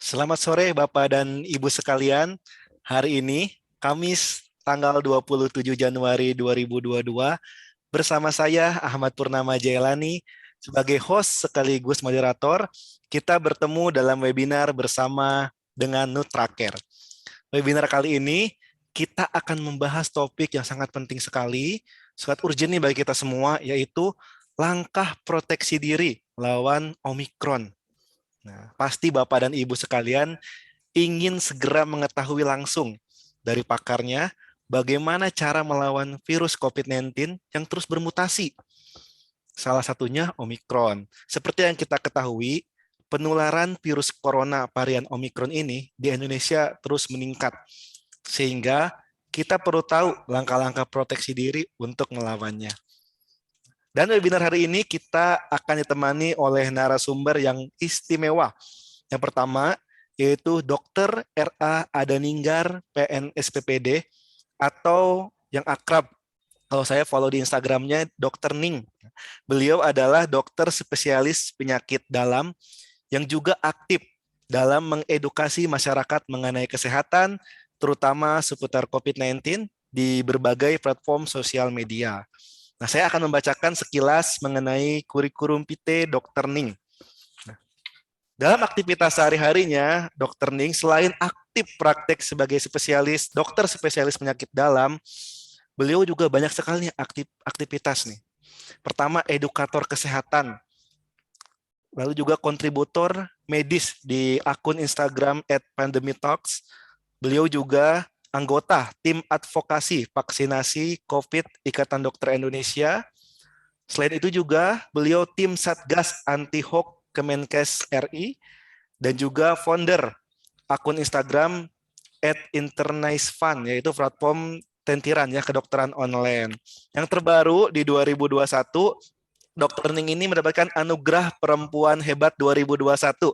Selamat sore Bapak dan Ibu sekalian. Hari ini, Kamis tanggal 27 Januari 2022, bersama saya Ahmad Purnama Jailani sebagai host sekaligus moderator, kita bertemu dalam webinar bersama dengan Nutraker. Webinar kali ini kita akan membahas topik yang sangat penting sekali, sangat urgent nih bagi kita semua, yaitu langkah proteksi diri lawan Omikron. Nah, pasti Bapak dan Ibu sekalian ingin segera mengetahui langsung dari pakarnya bagaimana cara melawan virus COVID-19 yang terus bermutasi. Salah satunya Omikron. Seperti yang kita ketahui, penularan virus corona varian Omikron ini di Indonesia terus meningkat. Sehingga kita perlu tahu langkah-langkah proteksi diri untuk melawannya. Dan webinar hari ini kita akan ditemani oleh narasumber yang istimewa. Yang pertama yaitu Dr. R.A. Adaninggar, PNSPPD, atau yang akrab, kalau saya follow di Instagramnya Dokter Ning. Beliau adalah dokter spesialis penyakit dalam yang juga aktif dalam mengedukasi masyarakat mengenai kesehatan, terutama seputar COVID-19 di berbagai platform sosial media. Nah, saya akan membacakan sekilas mengenai kurikulum PT Dr. Ning. Dalam aktivitas sehari-harinya, Dr. Ning selain aktif praktek sebagai spesialis, dokter spesialis penyakit dalam, beliau juga banyak sekali nih aktivitas nih. Pertama, edukator kesehatan, lalu juga kontributor medis di akun Instagram @pandemitalks. Beliau juga anggota tim advokasi vaksinasi COVID Ikatan Dokter Indonesia. Selain itu juga beliau tim Satgas Anti Hoax Kemenkes RI dan juga founder akun Instagram @internaisfun, yaitu platform tentiran ya kedokteran online. Yang terbaru di 2021, Dr. Ning ini mendapatkan anugerah perempuan hebat 2021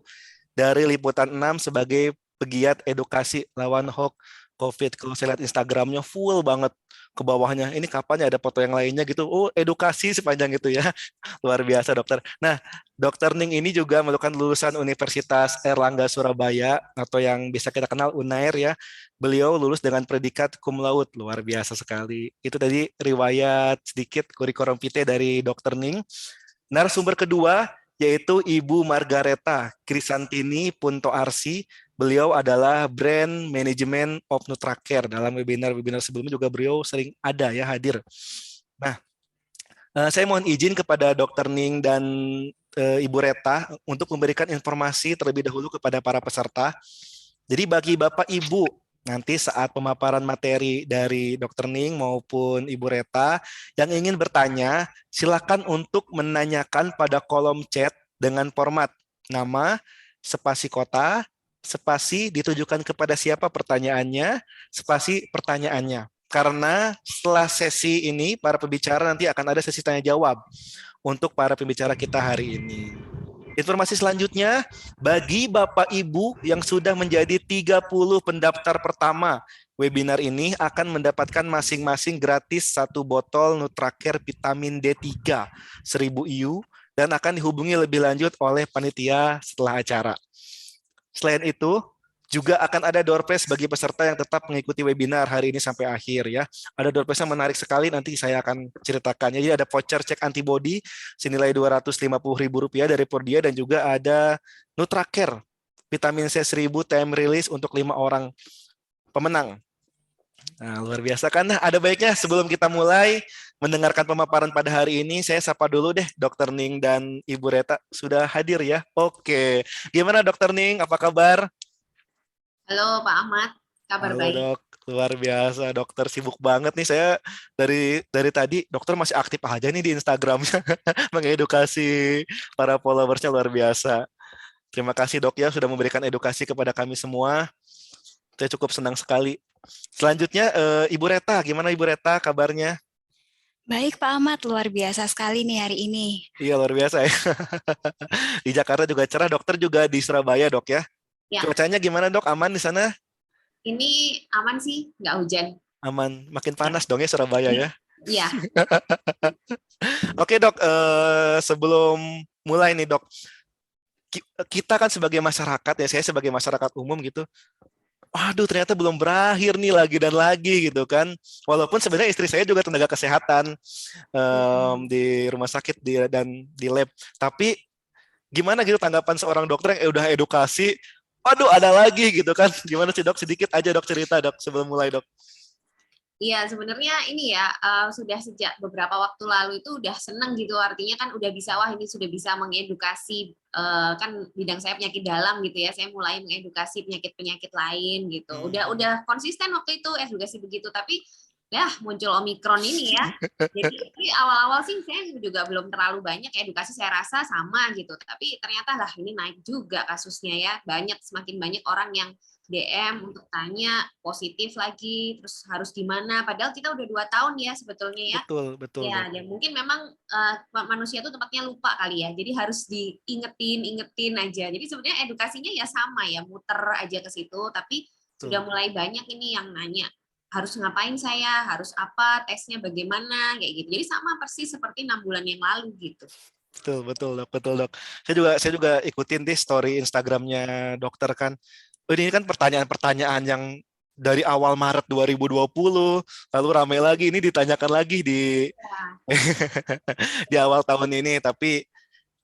dari Liputan 6 sebagai pegiat edukasi lawan hoax COVID. Kalau saya lihat Instagramnya full banget ke bawahnya. Ini kapan ya ada foto yang lainnya gitu. Oh, edukasi sepanjang itu ya. Luar biasa dokter. Nah, Dokter Ning ini juga merupakan lulusan Universitas Erlangga Surabaya atau yang bisa kita kenal UNAIR ya. Beliau lulus dengan predikat cum laude. Luar biasa sekali. Itu tadi riwayat sedikit kurikulum vitae dari Dokter Ning. Narasumber kedua yaitu Ibu Margareta Krisantini Punto Arsi. Beliau adalah Brand Management of Nutracare. Dalam webinar-webinar sebelumnya juga beliau sering ada ya hadir. Nah, saya mohon izin kepada Dr. Ning dan Ibu Reta untuk memberikan informasi terlebih dahulu kepada para peserta. Jadi bagi Bapak Ibu, nanti saat pemaparan materi dari Dr. Ning maupun Ibu Reta yang ingin bertanya, silakan untuk menanyakan pada kolom chat dengan format nama, spasi kota, spasi ditujukan kepada siapa pertanyaannya, spasi pertanyaannya. Karena setelah sesi ini, para pembicara nanti akan ada sesi tanya jawab untuk para pembicara kita hari ini. Informasi selanjutnya, bagi Bapak Ibu yang sudah menjadi 30 pendaftar pertama, webinar ini akan mendapatkan masing-masing gratis 1 botol Nutracare vitamin D3 1000 IU dan akan dihubungi lebih lanjut oleh panitia setelah acara. Selain itu, juga akan ada door prize bagi peserta yang tetap mengikuti webinar hari ini sampai akhir ya. Ada door prize yang menarik sekali, nanti saya akan ceritakannya. Jadi ada voucher cek antibody senilai Rp250.000 dari Pordia dan juga ada Nutracare vitamin C 1000 time release untuk 5 orang pemenang. Nah, luar biasa kan? Nah, ada baiknya sebelum kita mulai mendengarkan pemaparan pada hari ini, saya sapa dulu deh Dr. Ning dan Ibu Reta sudah hadir ya. Oke, gimana Dr. Ning? Apa kabar? Halo Pak Ahmad, kabar Halo baik? dok, luar biasa dokter sibuk banget nih saya dari tadi dokter masih aktif aja nih di Instagramnya mengedukasi para followersnya luar biasa. Terima kasih dok ya sudah memberikan edukasi kepada kami semua. Saya cukup senang sekali. Selanjutnya Ibu Reta, gimana Ibu Reta kabarnya? Baik Pak Ahmad, luar biasa sekali nih hari ini. Iya luar biasa ya. Di Jakarta juga cerah, dokter juga di Surabaya dok ya. Ya, Cuacanya gimana dok? Aman di sana? ini aman sih, nggak hujan. Aman. Makin Ya, panas dong ya Surabaya ya. iya. Oke dok, sebelum mulai nih dok, kita kan sebagai masyarakat ya, saya sebagai masyarakat umum gitu, waduh ternyata belum berakhir nih lagi dan lagi gitu kan. Walaupun sebenarnya istri saya juga tenaga kesehatan di rumah sakit dan di lab. Tapi gimana gitu tanggapan seorang dokter yang udah edukasi, waduh ada lagi gitu kan. Gimana sih dok? Sedikit aja dok cerita dok sebelum mulai dok. Iya, sebenarnya ini ya sudah sejak beberapa waktu lalu itu udah seneng gitu, artinya kan udah bisa, wah ini sudah bisa mengedukasi, kan bidang saya penyakit dalam gitu ya, saya mulai mengedukasi penyakit-penyakit lain gitu. Udah konsisten waktu itu edukasi begitu, tapi ya muncul Omikron ini ya. Jadi awal-awal sih saya juga belum terlalu banyak edukasi, saya rasa sama gitu, tapi ternyata lah ini naik juga kasusnya ya, semakin banyak orang yang DM untuk tanya positif lagi, terus harus gimana? Padahal kita udah 2 tahun ya sebetulnya ya. Betul, betul Ya, dok. dan mungkin memang manusia itu tempatnya lupa kali ya. Jadi harus ingetin aja. Jadi sebenarnya edukasinya ya sama ya, muter aja ke situ. Tapi sudah Betul. mulai banyak ini yang nanya harus ngapain saya, harus apa, tesnya bagaimana, kayak gitu. Jadi sama persis seperti 6 bulan yang lalu gitu. Betul, betul dok, betul dok. Saya juga ikutin di story Instagramnya dokter kan. Ini kan pertanyaan-pertanyaan yang dari awal Maret 2020, lalu ramai lagi ini ditanyakan lagi di Ya, di awal tahun ini. Tapi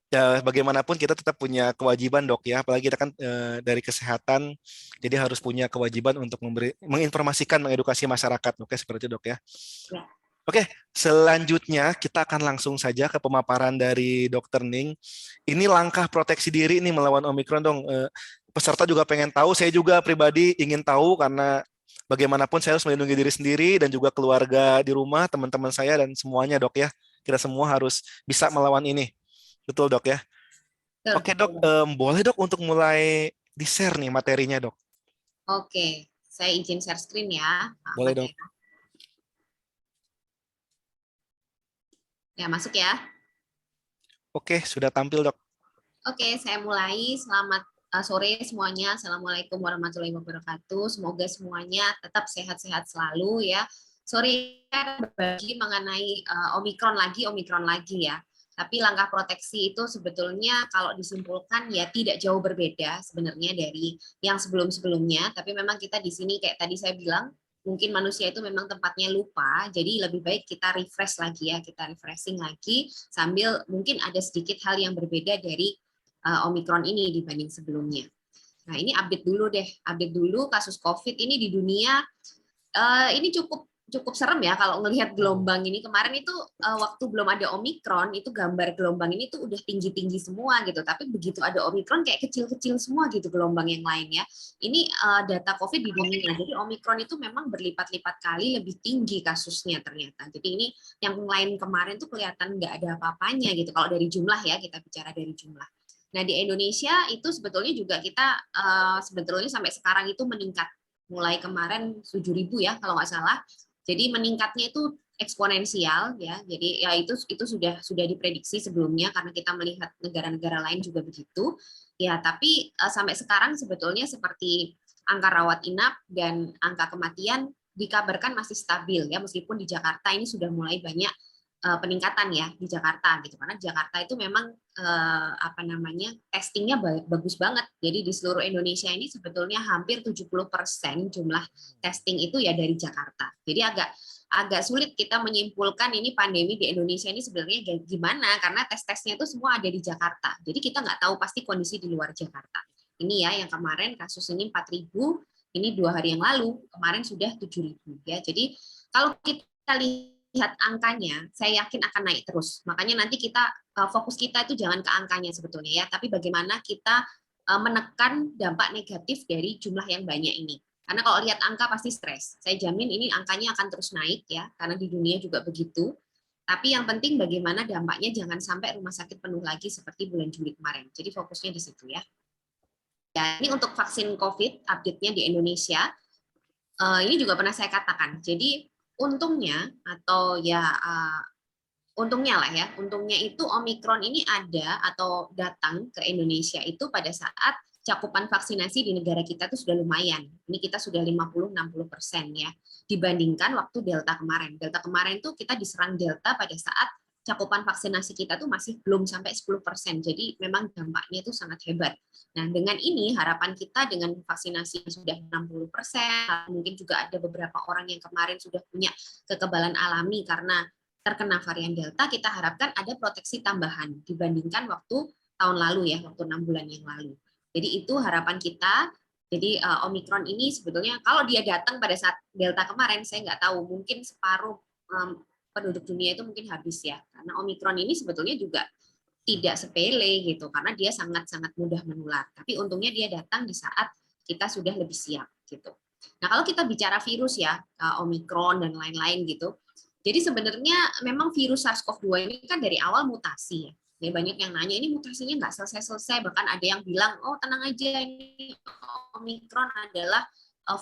ya bagaimanapun kita tetap punya kewajiban dok ya, apalagi kita kan dari kesehatan, jadi harus punya kewajiban untuk menginformasikan, mengedukasi masyarakat, oke seperti itu dok ya. ya. Oke, selanjutnya kita akan langsung saja ke pemaparan dari Dokter Ning. Ini langkah proteksi diri nih melawan Omikron dong. Peserta juga pengen tahu, saya juga pribadi ingin tahu karena bagaimanapun saya harus melindungi diri sendiri dan juga keluarga di rumah, teman-teman saya dan semuanya dok ya. Kita semua harus bisa melawan ini. Betul dok ya. Betul, Oke dok, betul. boleh dok untuk mulai di-share nih materinya dok. Oke, saya izin share screen ya, Pak Boleh Ahmad dok. ya. Ya, masuk ya. Oke, sudah tampil dok. Oke, saya mulai. Selamat sore semuanya. Assalamualaikum warahmatullahi wabarakatuh. Semoga semuanya tetap sehat-sehat selalu ya. Sore berbagi mengenai Omikron lagi ya. Tapi langkah proteksi itu sebetulnya kalau disimpulkan ya tidak jauh berbeda sebenarnya dari yang sebelum-sebelumnya. Tapi memang kita di sini kayak tadi saya bilang, mungkin manusia itu memang tempatnya lupa, jadi lebih baik kita refresh lagi ya, kita refreshing lagi sambil mungkin ada sedikit hal yang berbeda dari Omikron ini dibanding sebelumnya. Nah, ini update dulu kasus COVID ini di dunia. Ini cukup serem ya kalau ngelihat gelombang ini. Kemarin itu waktu belum ada Omikron, itu gambar gelombang ini tuh udah tinggi-tinggi semua gitu. Tapi begitu ada Omikron kayak kecil-kecil semua gitu gelombang yang lain ya. Ini data COVID di dunia. Jadi Omikron itu memang berlipat-lipat kali lebih tinggi kasusnya ternyata. Jadi ini yang lain kemarin tuh kelihatan nggak ada apa-apanya gitu. Kalau dari jumlah ya, kita bicara dari jumlah. Nah, di Indonesia itu sebetulnya juga kita sebetulnya sampai sekarang itu meningkat. Mulai kemarin 7.000 ya kalau nggak salah. Jadi meningkatnya itu eksponensial ya. Jadi ya itu sudah diprediksi sebelumnya karena kita melihat negara-negara lain juga begitu. Ya, tapi sampai sekarang sebetulnya seperti angka rawat inap dan angka kematian dikabarkan masih stabil ya, meskipun di Jakarta ini sudah mulai banyak peningkatan ya di Jakarta gitu, karena Jakarta itu memang apa namanya, testingnya bagus banget. Jadi di seluruh Indonesia ini sebetulnya hampir 70% jumlah testing itu ya dari Jakarta. Jadi agak sulit kita menyimpulkan ini pandemi di Indonesia ini sebenarnya gimana, karena tes-tesnya itu semua ada di Jakarta. Jadi kita nggak tahu pasti kondisi di luar Jakarta. Ini ya yang kemarin kasus ini 4.000, ini 2 hari yang lalu, kemarin sudah 7.000 ya. Jadi kalau kita lihat angkanya, saya yakin akan naik terus. Makanya nanti kita fokus kita itu jangan ke angkanya sebetulnya ya, tapi bagaimana kita menekan dampak negatif dari jumlah yang banyak ini. Karena kalau lihat angka pasti stres. Saya jamin ini angkanya akan terus naik ya, karena di dunia juga begitu. Tapi yang penting bagaimana dampaknya jangan sampai rumah sakit penuh lagi seperti bulan Juli kemarin. Jadi fokusnya di situ ya. Ya, ini untuk vaksin COVID update-nya di Indonesia. Ini juga pernah saya katakan. Jadi untungnya atau ya untungnya lah ya, untungnya itu Omikron ini ada atau datang ke Indonesia itu pada saat cakupan vaksinasi di negara kita itu sudah lumayan. Ini kita sudah 50-60% ya, dibandingkan waktu Delta kemarin. Delta kemarin tuh kita diserang Delta pada saat cakupan vaksinasi kita tuh masih belum sampai 10%. Jadi memang dampaknya itu sangat hebat. Nah, dengan ini harapan kita dengan vaksinasi yang sudah 60%, mungkin juga ada beberapa orang yang kemarin sudah punya kekebalan alami karena terkena varian Delta, kita harapkan ada proteksi tambahan dibandingkan waktu tahun lalu ya, waktu 6 bulan yang lalu. Jadi itu harapan kita. Jadi Omikron ini sebetulnya kalau dia datang pada saat Delta kemarin, saya nggak tahu, mungkin separuh penduduk dunia itu mungkin habis ya. Karena Omikron ini sebetulnya juga tidak sepele gitu, karena dia sangat-sangat mudah menular. Tapi untungnya dia datang di saat kita sudah lebih siap gitu. Nah, kalau kita bicara virus ya, Omikron dan lain-lain gitu, jadi sebenarnya memang virus SARS-CoV-2 ini kan dari awal mutasi ya. Ya, banyak yang nanya ini mutasinya nggak selesai-selesai, bahkan ada yang bilang oh tenang aja ini Omikron adalah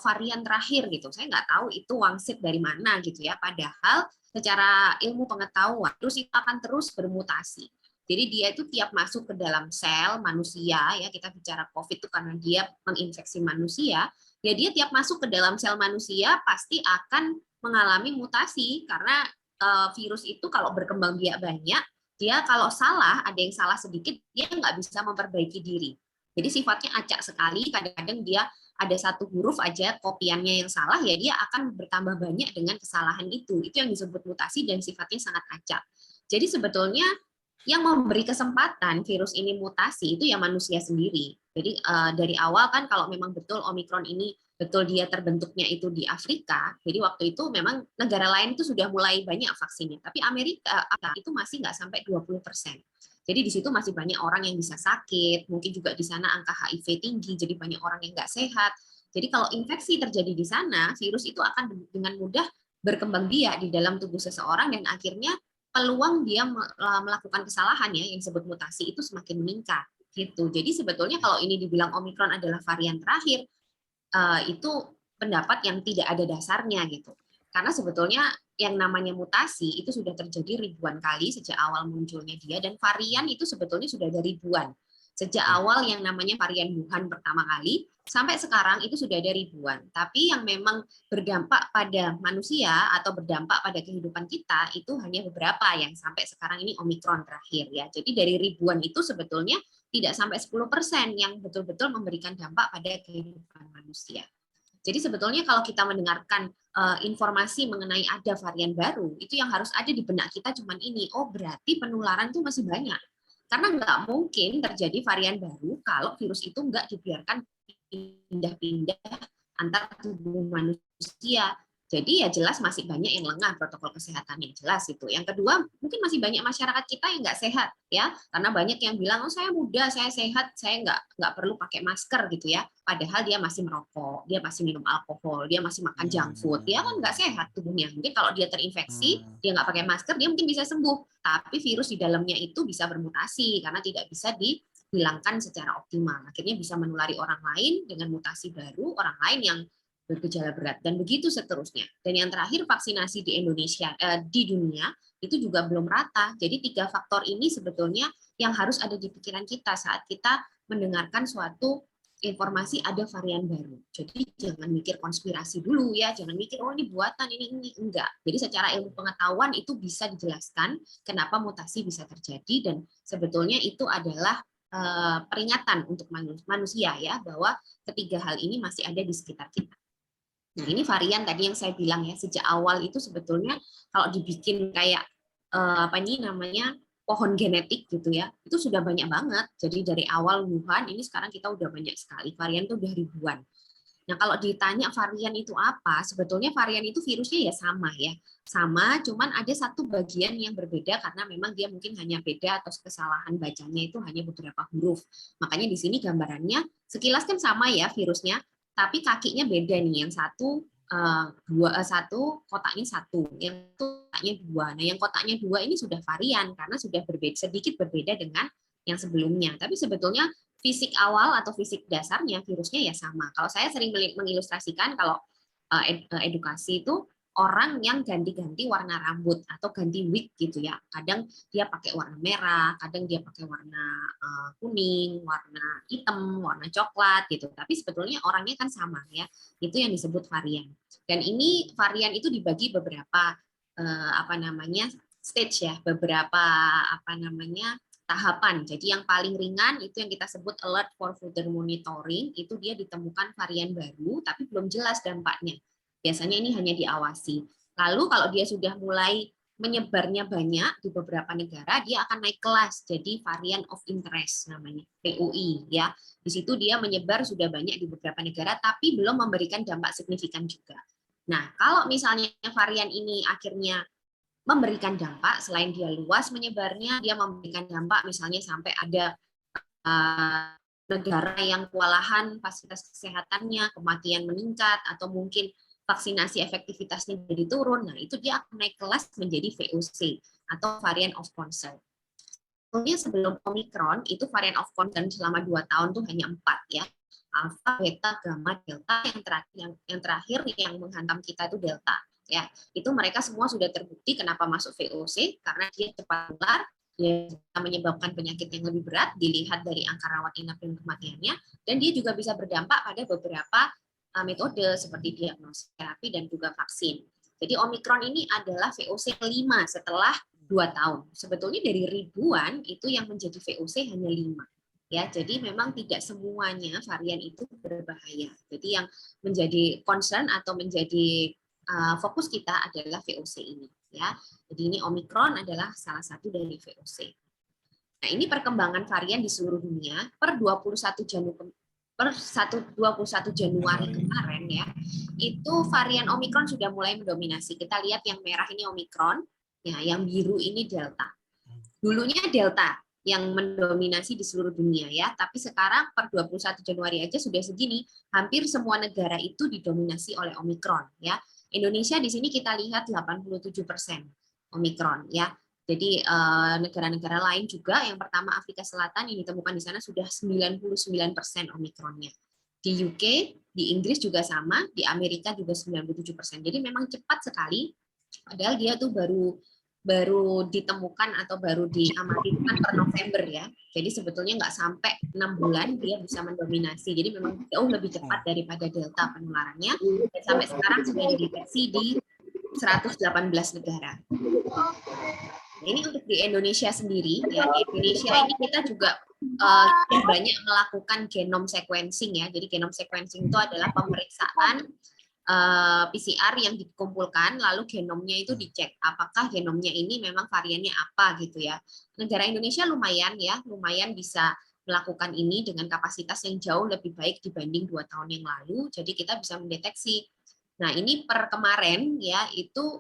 varian terakhir gitu. Saya nggak tahu itu wangsit dari mana gitu ya. Padahal secara ilmu pengetahuan terus itu akan terus bermutasi. Jadi dia itu tiap masuk ke dalam sel manusia ya, kita bicara COVID itu karena dia menginfeksi manusia, ya dia tiap masuk ke dalam sel manusia pasti akan mengalami mutasi karena virus itu kalau berkembang biak banyak, dia kalau salah, ada yang salah sedikit, dia nggak bisa memperbaiki diri. Jadi sifatnya acak sekali, kadang-kadang dia ada satu huruf aja kopiannya yang salah, ya dia akan bertambah banyak dengan kesalahan itu. Itu yang disebut mutasi dan sifatnya sangat acak. Jadi sebetulnya yang memberi kesempatan virus ini mutasi itu ya manusia sendiri. Jadi dari awal kan kalau memang betul Omikron ini betul dia terbentuknya itu di Afrika, jadi waktu itu memang negara lain itu sudah mulai banyak vaksinnya, tapi Amerika itu masih nggak sampai 20%. Jadi di situ masih banyak orang yang bisa sakit, mungkin juga di sana angka HIV tinggi, jadi banyak orang yang nggak sehat. Jadi kalau infeksi terjadi di sana, virus itu akan dengan mudah berkembang biak di dalam tubuh seseorang dan akhirnya peluang dia melakukan kesalahan ya yang disebut mutasi itu semakin meningkat gitu. Jadi sebetulnya kalau ini dibilang Omikron adalah varian terakhir, itu pendapat yang tidak ada dasarnya gitu. Karena sebetulnya yang namanya mutasi itu sudah terjadi ribuan kali sejak awal munculnya dia, dan varian itu sebetulnya sudah ada ribuan. Sejak awal yang namanya varian Wuhan pertama kali, sampai sekarang itu sudah ada ribuan. Tapi yang memang berdampak pada manusia atau berdampak pada kehidupan kita itu hanya beberapa yang sampai sekarang ini Omikron terakhir ya. Jadi dari ribuan itu sebetulnya tidak sampai 10% yang betul-betul memberikan dampak pada kehidupan manusia. Jadi sebetulnya kalau kita mendengarkan informasi mengenai ada varian baru, itu yang harus ada di benak kita cuman ini, oh berarti penularan itu masih banyak. Karena nggak mungkin terjadi varian baru kalau virus itu nggak dibiarkan pindah-pindah antar tubuh manusia. Jadi ya jelas masih banyak yang lengah protokol kesehatan yang jelas itu. Yang kedua, mungkin masih banyak masyarakat kita yang nggak sehat ya, karena banyak yang bilang oh saya muda, saya sehat, saya nggak perlu pakai masker gitu ya. Padahal dia masih merokok, dia masih minum alkohol, dia masih makan junk food, dia kan nggak sehat tubuhnya. Mungkin kalau dia terinfeksi, dia nggak pakai masker, dia mungkin bisa sembuh. Tapi virus di dalamnya itu bisa bermutasi karena tidak bisa dihilangkan secara optimal. Akhirnya bisa menulari orang lain dengan mutasi baru, orang lain yang bergejala berat, dan begitu seterusnya. Dan yang terakhir, vaksinasi di Indonesia, di dunia, itu juga belum rata. Jadi 3 faktor ini sebetulnya yang harus ada di pikiran kita saat kita mendengarkan suatu informasi ada varian baru. Jadi jangan mikir konspirasi dulu ya, jangan mikir oh ini buatan, ini enggak. Jadi secara ilmu pengetahuan itu bisa dijelaskan kenapa mutasi bisa terjadi, dan sebetulnya itu adalah peringatan untuk manusia ya, bahwa ketiga hal ini masih ada di sekitar kita. Nah, ini varian tadi yang saya bilang ya, sejak awal itu sebetulnya kalau dibikin kayak apa ini namanya pohon genetik gitu ya, itu sudah banyak banget. Jadi dari awal Wuhan ini sekarang kita udah banyak sekali, varian itu udah ribuan. Nah, kalau ditanya varian itu apa, sebetulnya varian itu virusnya ya sama ya. Sama, cuman ada satu bagian yang berbeda karena memang dia mungkin hanya beda atau kesalahan bacanya itu hanya beberapa huruf. Makanya di sini gambarannya sekilas kan sama ya virusnya, tapi kakinya beda nih. Yang satu satu kotaknya satu, yang kotaknya dua. Nah, yang kotaknya dua ini sudah varian karena sudah berbeda, sedikit berbeda dengan yang sebelumnya. Tapi sebetulnya fisik awal atau fisik dasarnya virusnya ya sama. Kalau saya sering mengilustrasikan kalau edukasi itu orang yang ganti-ganti warna rambut atau ganti wig gitu ya. Kadang dia pakai warna merah, kadang dia pakai warna kuning, warna hitam, warna coklat gitu. Tapi sebetulnya orangnya kan sama ya. Itu yang disebut varian. Dan ini varian itu dibagi beberapa apa namanya stage ya, beberapa apa namanya tahapan. Jadi yang paling ringan itu yang kita sebut alert for further monitoring, itu dia ditemukan varian baru tapi belum jelas dampaknya. Biasanya ini hanya diawasi. Lalu kalau dia sudah mulai menyebarnya banyak di beberapa negara, dia akan naik kelas jadi varian of interest namanya, VOI ya. Di situ dia menyebar sudah banyak di beberapa negara tapi belum memberikan dampak signifikan juga. Nah, kalau misalnya varian ini akhirnya memberikan dampak, selain dia luas menyebarnya, dia memberikan dampak misalnya sampai ada negara yang kewalahan fasilitas kesehatannya, kematian meningkat, atau mungkin vaksinasi efektivitasnya jadi turun. Nah, itu dia akan naik kelas menjadi VOC atau variant of concern. Sebetulnya sebelum Omicron, itu variant of concern selama 2 tahun tuh hanya 4 ya. Alpha, Beta, Gamma, Delta, yang terakhir yang menghantam kita itu Delta. Ya, itu mereka semua sudah terbukti kenapa masuk VOC, karena dia cepat menular, dia menyebabkan penyakit yang lebih berat, dilihat dari angka rawat inap dan kematiannya, dan dia juga bisa berdampak pada beberapa metode seperti diagnosis, terapi, dan juga vaksin. Jadi Omikron ini adalah VOC kelima setelah 2 tahun. Sebetulnya dari ribuan itu yang menjadi VOC hanya 5. Ya, jadi memang tidak semuanya varian itu berbahaya. Jadi yang menjadi concern atau menjadi fokus kita adalah VOC ini. Ya, jadi ini Omikron adalah salah satu dari VOC. Nah, ini perkembangan varian di seluruh dunia per 21 Januari kemarin ya, itu varian Omikron sudah mulai mendominasi. Kita lihat yang merah ini Omikron, ya, yang biru ini Delta. Dulunya Delta yang mendominasi di seluruh dunia ya, tapi sekarang per 21 Januari aja sudah segini, hampir semua negara itu didominasi oleh Omikron ya. Indonesia di sini kita lihat 87% Omikron ya. Jadi negara-negara lain juga, yang pertama Afrika Selatan yang ditemukan di sana sudah 99% Omikronnya. Di UK, di Inggris juga sama, di Amerika juga 97%. Jadi memang cepat sekali, padahal dia tuh baru ditemukan atau baru diamati kan per November ya. Jadi sebetulnya nggak sampai 6 bulan dia bisa mendominasi. Jadi memang jauh lebih cepat daripada Delta penularannya. Dan sampai sekarang sudah dideteksi di 118 negara. Nah, ini untuk di Indonesia sendiri ya. Di Indonesia ini kita juga banyak melakukan genome sequencing ya. Jadi genome sequencing itu adalah pemeriksaan PCR yang dikumpulkan, lalu genomnya itu dicek apakah genomnya ini memang variannya apa gitu ya. Negara Indonesia lumayan bisa melakukan ini dengan kapasitas yang jauh lebih baik dibanding 2 tahun yang lalu. Jadi kita bisa mendeteksi. Nah, ini per kemarin ya, itu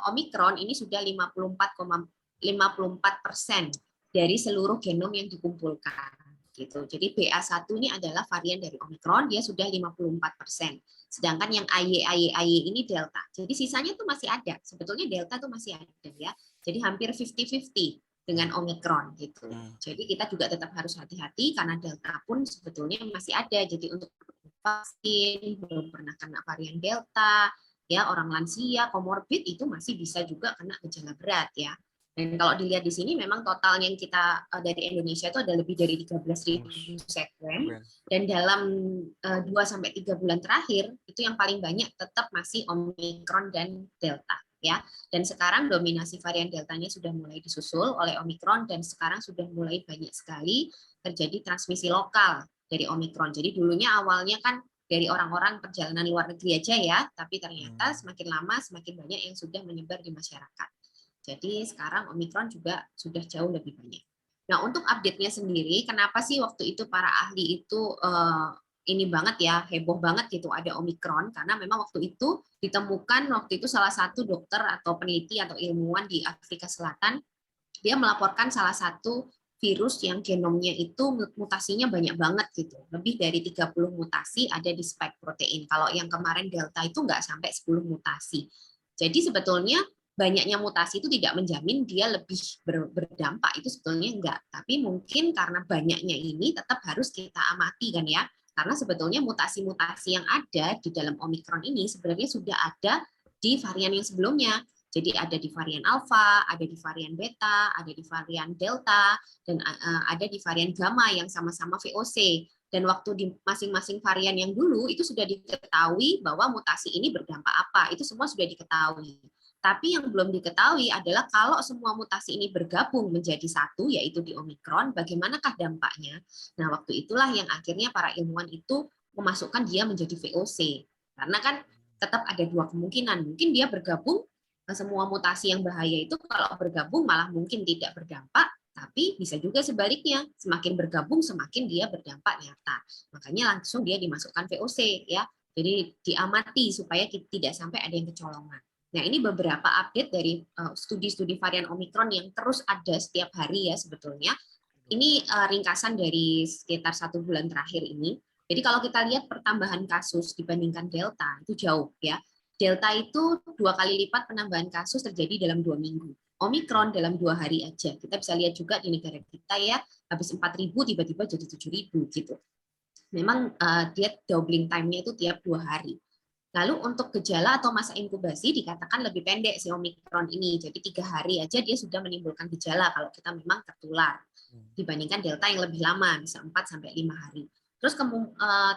Omikron ini sudah 54,54% dari seluruh genom yang dikumpulkan gitu. Jadi BA1 ini adalah varian dari Omikron, dia sudah 54%. Sedangkan yang AY ini Delta. Jadi sisanya tuh masih ada. Sebetulnya Delta tuh masih ada ya. Jadi hampir 50-50 dengan Omikron gitu. Jadi kita juga tetap harus hati-hati karena Delta pun sebetulnya masih ada. Jadi untuk vaksin belum pernah kena varian Delta, ya orang lansia, komorbid itu masih bisa juga kena gejala berat ya. Dan kalau dilihat di sini memang total yang kita dari Indonesia itu ada lebih dari 13.000 sekuen, dan dalam 2-3 bulan terakhir itu yang paling banyak tetap masih Omikron dan Delta ya. Dan sekarang dominasi varian Deltanya sudah mulai disusul oleh Omikron, dan sekarang sudah mulai banyak sekali terjadi transmisi lokal dari Omikron. Jadi dulunya awalnya kan dari orang-orang perjalanan luar negeri aja ya, tapi ternyata semakin lama semakin banyak yang sudah menyebar di masyarakat. Jadi sekarang Omikron juga sudah jauh lebih banyak. Nah, untuk update-nya sendiri, kenapa sih waktu itu para ahli itu ini banget ya, heboh banget gitu ada Omikron, karena memang waktu itu ditemukan salah satu dokter atau peneliti atau ilmuwan di Afrika Selatan, dia melaporkan salah satu virus yang genomnya itu mutasinya banyak banget gitu. Lebih dari 30 mutasi ada di spike protein. Kalau yang kemarin Delta itu nggak sampai 10 mutasi. Jadi sebetulnya banyaknya mutasi itu tidak menjamin dia lebih berdampak, itu sebetulnya enggak. Tapi mungkin karena banyaknya ini tetap harus kita amati kan ya. Karena sebetulnya mutasi-mutasi yang ada di dalam Omikron ini sebenarnya sudah ada di varian yang sebelumnya. Jadi ada di varian Alpha, ada di varian Beta, ada di varian Delta, dan ada di varian Gamma yang sama-sama VOC. Dan waktu di masing-masing varian yang dulu itu sudah diketahui bahwa mutasi ini berdampak apa. Itu semua sudah diketahui. Tapi yang belum diketahui adalah kalau semua mutasi ini bergabung menjadi satu, yaitu di Omikron, bagaimanakah dampaknya? Nah, waktu itulah yang akhirnya para ilmuwan itu memasukkan dia menjadi VOC. Karena kan tetap ada 2 kemungkinan. Mungkin dia bergabung, semua mutasi yang bahaya itu kalau bergabung malah mungkin tidak berdampak, tapi bisa juga sebaliknya, semakin bergabung semakin dia berdampak nyata. Makanya langsung dia dimasukkan VOC ya. Jadi diamati supaya tidak sampai ada yang kecolongan. Nah, ini beberapa update dari studi-studi varian Omikron yang terus ada setiap hari ya sebetulnya. Ini ringkasan dari sekitar 1 bulan terakhir ini. Jadi kalau kita lihat pertambahan kasus dibandingkan Delta itu jauh ya. Delta itu 2 kali lipat penambahan kasus terjadi dalam 2 minggu. Omikron dalam 2 hari aja. Kita bisa lihat juga di negara kita ya, habis 4.000 tiba-tiba jadi 7.000 gitu. Memang dia doubling time-nya itu tiap 2 hari. Lalu untuk gejala atau masa inkubasi dikatakan lebih pendek si Omikron ini. Jadi 3 hari aja dia sudah menimbulkan gejala kalau kita memang tertular. Dibandingkan Delta yang lebih lama, bisa 4-5 hari. Terus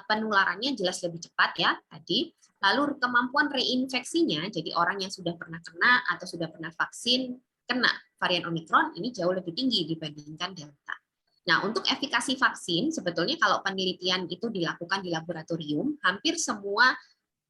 penularannya jelas lebih cepat ya tadi. Lalu kemampuan reinfeksinya, jadi orang yang sudah pernah kena atau sudah pernah vaksin kena varian Omikron ini jauh lebih tinggi dibandingkan Delta. Nah, untuk efikasi vaksin, sebetulnya kalau penelitian itu dilakukan di laboratorium, hampir semua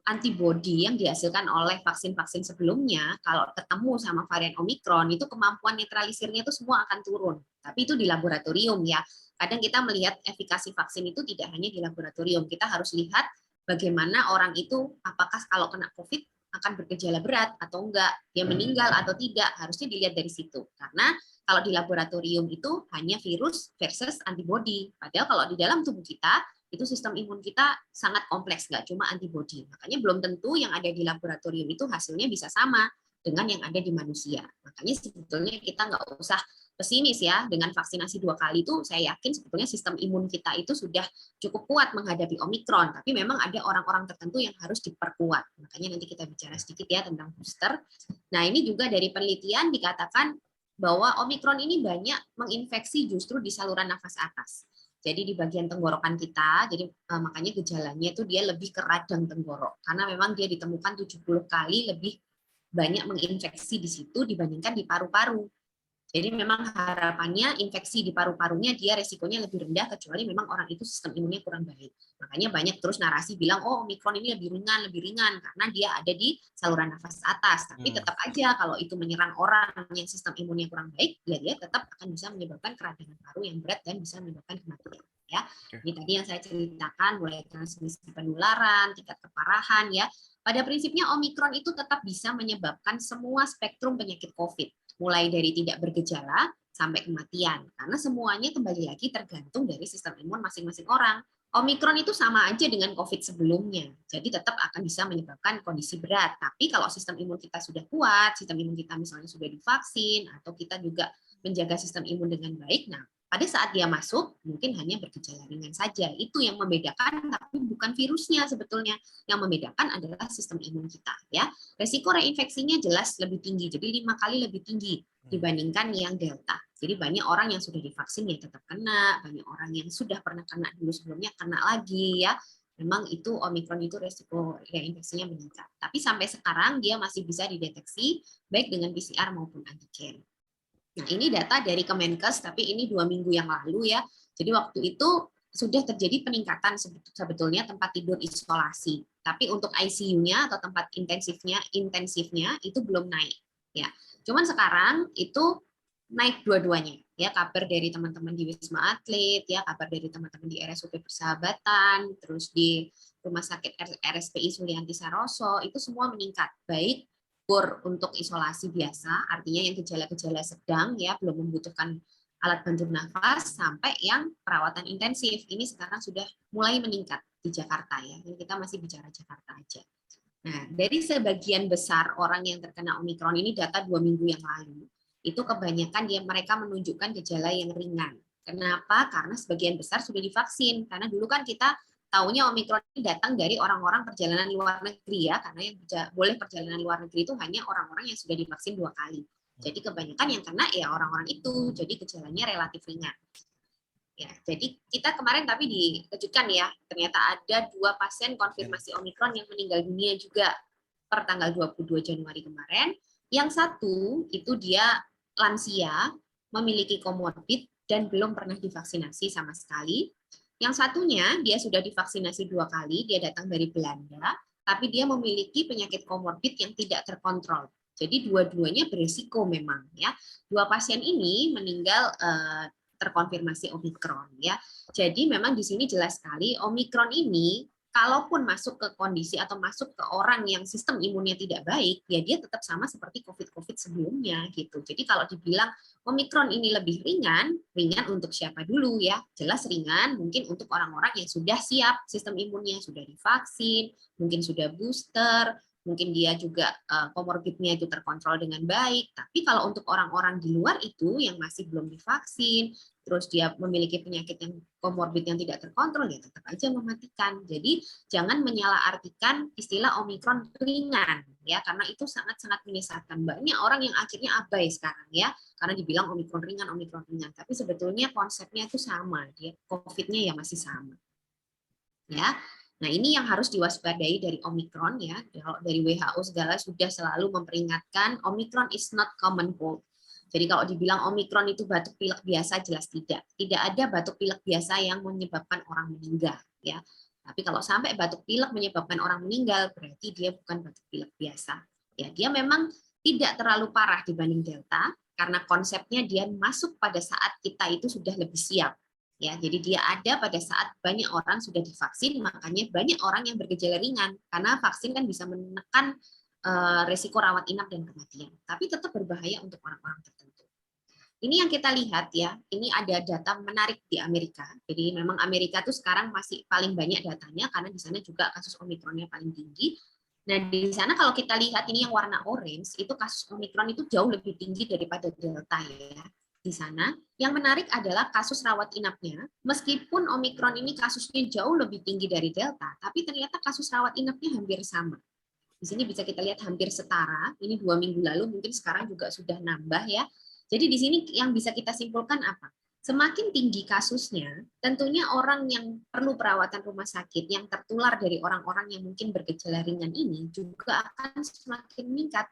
antibodi yang dihasilkan oleh vaksin-vaksin sebelumnya, kalau ketemu sama varian Omikron, itu kemampuan netralisirnya itu semua akan turun. Tapi itu di laboratorium ya. Kadang kita melihat efikasi vaksin itu tidak hanya di laboratorium, kita harus lihat bagaimana orang itu, apakah kalau kena COVID akan bergejala berat atau enggak, dia meninggal atau tidak, harusnya dilihat dari situ. Karena kalau di laboratorium itu hanya virus versus antibodi. Padahal kalau di dalam tubuh kita, itu sistem imun kita sangat kompleks, nggak cuma antibodi. Makanya belum tentu yang ada di laboratorium itu hasilnya bisa sama dengan yang ada di manusia. Makanya sebetulnya kita nggak usah pesimis ya, dengan vaksinasi 2 kali itu saya yakin sebetulnya sistem imun kita itu sudah cukup kuat menghadapi Omikron, tapi memang ada orang-orang tertentu yang harus diperkuat. Makanya nanti kita bicara sedikit ya tentang booster. Nah, ini juga dari penelitian dikatakan bahwa Omikron ini banyak menginfeksi justru di saluran nafas atas. Jadi di bagian tenggorokan kita, jadi makanya gejalanya itu dia lebih ke radang tenggorok, karena memang dia ditemukan 70 kali lebih banyak menginfeksi di situ dibandingkan di paru-paru. Jadi memang harapannya infeksi di paru-parunya dia resikonya lebih rendah kecuali memang orang itu sistem imunnya kurang baik. Makanya banyak terus narasi bilang, oh Omikron ini lebih ringan karena dia ada di saluran nafas atas. Tapi tetap aja kalau itu menyerang orang yang sistem imunnya kurang baik, ya dia tetap akan bisa menyebabkan keradangan paru yang berat dan bisa menyebabkan kematian. Ya, ini tadi yang saya ceritakan mulai transmisi penularan, tingkat keparahan ya. Pada prinsipnya Omikron itu tetap bisa menyebabkan semua spektrum penyakit COVID, mulai dari tidak bergejala sampai kematian. Karena semuanya kembali lagi tergantung dari sistem imun masing-masing orang. Omikron itu sama aja dengan COVID sebelumnya, jadi tetap akan bisa menyebabkan kondisi berat. Tapi kalau sistem imun kita sudah kuat, sistem imun kita misalnya sudah divaksin, atau kita juga menjaga sistem imun dengan baik, nah pada saat dia masuk, mungkin hanya bergejala ringan saja. Itu yang membedakan, tapi bukan virusnya sebetulnya. Yang membedakan adalah sistem imun kita. Ya, resiko reinfeksinya jelas lebih tinggi, jadi 5 kali lebih tinggi dibandingkan yang Delta. Jadi banyak orang yang sudah divaksin ya tetap kena, banyak orang yang sudah pernah kena dulu sebelumnya kena lagi ya. Memang itu Omikron itu resiko reinfeksinya meningkat. Tapi sampai sekarang dia masih bisa dideteksi baik dengan PCR maupun antigen. Nah, ini data dari Kemenkes, tapi ini 2 minggu yang lalu ya. Jadi waktu itu sudah terjadi peningkatan sebetulnya tempat tidur isolasi. Tapi untuk ICU-nya atau tempat intensifnya itu belum naik. Ya, cuman sekarang itu naik dua-duanya. Ya, kabar dari teman-teman di Wisma Atlet, ya, kabar dari teman-teman di RSUP Persahabatan, terus di Rumah Sakit RSPI Sulianti Saroso, itu semua meningkat. Baik untuk isolasi biasa, artinya yang gejala-gejala sedang ya belum membutuhkan alat bantu nafas sampai yang perawatan intensif. Ini sekarang sudah mulai meningkat di Jakarta ya. Ini kita masih bicara Jakarta aja. Nah, dari sebagian besar orang yang terkena Omikron ini data 2 minggu yang lalu, itu kebanyakan mereka menunjukkan gejala yang ringan. Kenapa? Karena sebagian besar sudah divaksin. Karena dulu kan kita taunya Omikron ini datang dari orang-orang perjalanan luar negeri ya, karena yang boleh perjalanan luar negeri itu hanya orang-orang yang sudah divaksin 2 kali. Jadi kebanyakan yang kena ya orang-orang itu, jadi gejalanya relatif ringan. Ya, jadi kita kemarin tapi dikejutkan ya, ternyata ada 2 pasien konfirmasi Omikron yang meninggal dunia juga per tanggal 22 Januari kemarin. Yang satu itu dia lansia, memiliki komorbid dan belum pernah divaksinasi sama sekali. Yang satunya dia sudah divaksinasi 2 kali, dia datang dari Belanda, tapi dia memiliki penyakit komorbid yang tidak terkontrol. Jadi dua-duanya berisiko memang ya. 2 pasien ini meninggal terkonfirmasi Omikron ya. Jadi memang di sini jelas sekali Omikron ini kalaupun masuk ke kondisi atau masuk ke orang yang sistem imunnya tidak baik, ya dia tetap sama seperti COVID sebelumnya gitu. Jadi kalau dibilang Omikron ini lebih ringan untuk siapa dulu ya? Jelas ringan mungkin untuk orang-orang yang sudah siap sistem imunnya, sudah divaksin, mungkin sudah booster, mungkin dia juga komorbidnya itu terkontrol dengan baik. Tapi kalau untuk orang-orang di luar itu yang masih belum divaksin, terus dia memiliki penyakit yang komorbid yang tidak terkontrol, ya tetap aja mematikan. Jadi jangan menyalahartikan istilah Omikron ringan, ya karena itu sangat-sangat menyesatkan. Banyak orang yang akhirnya abai sekarang ya, karena dibilang Omikron ringan. Tapi sebetulnya konsepnya itu sama, dia COVID-nya ya masih sama. Ya. Nah, ini yang harus diwaspadai dari Omicron ya. Kalau dari WHO segala sudah selalu memperingatkan Omicron is not common cold. Jadi kalau dibilang Omicron itu batuk pilek biasa, jelas tidak. Tidak ada batuk pilek biasa yang menyebabkan orang meninggal ya. Tapi kalau sampai batuk pilek menyebabkan orang meninggal, berarti dia bukan batuk pilek biasa. Ya, dia memang tidak terlalu parah dibanding Delta karena konsepnya dia masuk pada saat kita itu sudah lebih siap. Ya, jadi dia ada pada saat banyak orang sudah divaksin, makanya banyak orang yang bergejala ringan karena vaksin kan bisa menekan resiko rawat inap dan kematian. Tapi tetap berbahaya untuk orang-orang tertentu. Ini yang kita lihat ya, ini ada data menarik di Amerika. Jadi memang Amerika tuh sekarang masih paling banyak datanya karena di sana juga kasus Omikronnya paling tinggi. Nah, di sana kalau kita lihat ini yang warna orange, itu kasus Omikron itu jauh lebih tinggi daripada Delta ya. Di sana, yang menarik adalah kasus rawat inapnya, meskipun Omikron ini kasusnya jauh lebih tinggi dari Delta, tapi ternyata kasus rawat inapnya hampir sama. Di sini bisa kita lihat hampir setara, ini 2 minggu lalu, mungkin sekarang juga sudah nambah ya. Jadi di sini yang bisa kita simpulkan apa? Semakin tinggi kasusnya, tentunya orang yang perlu perawatan rumah sakit yang tertular dari orang-orang yang mungkin bergejala ringan ini juga akan semakin meningkat.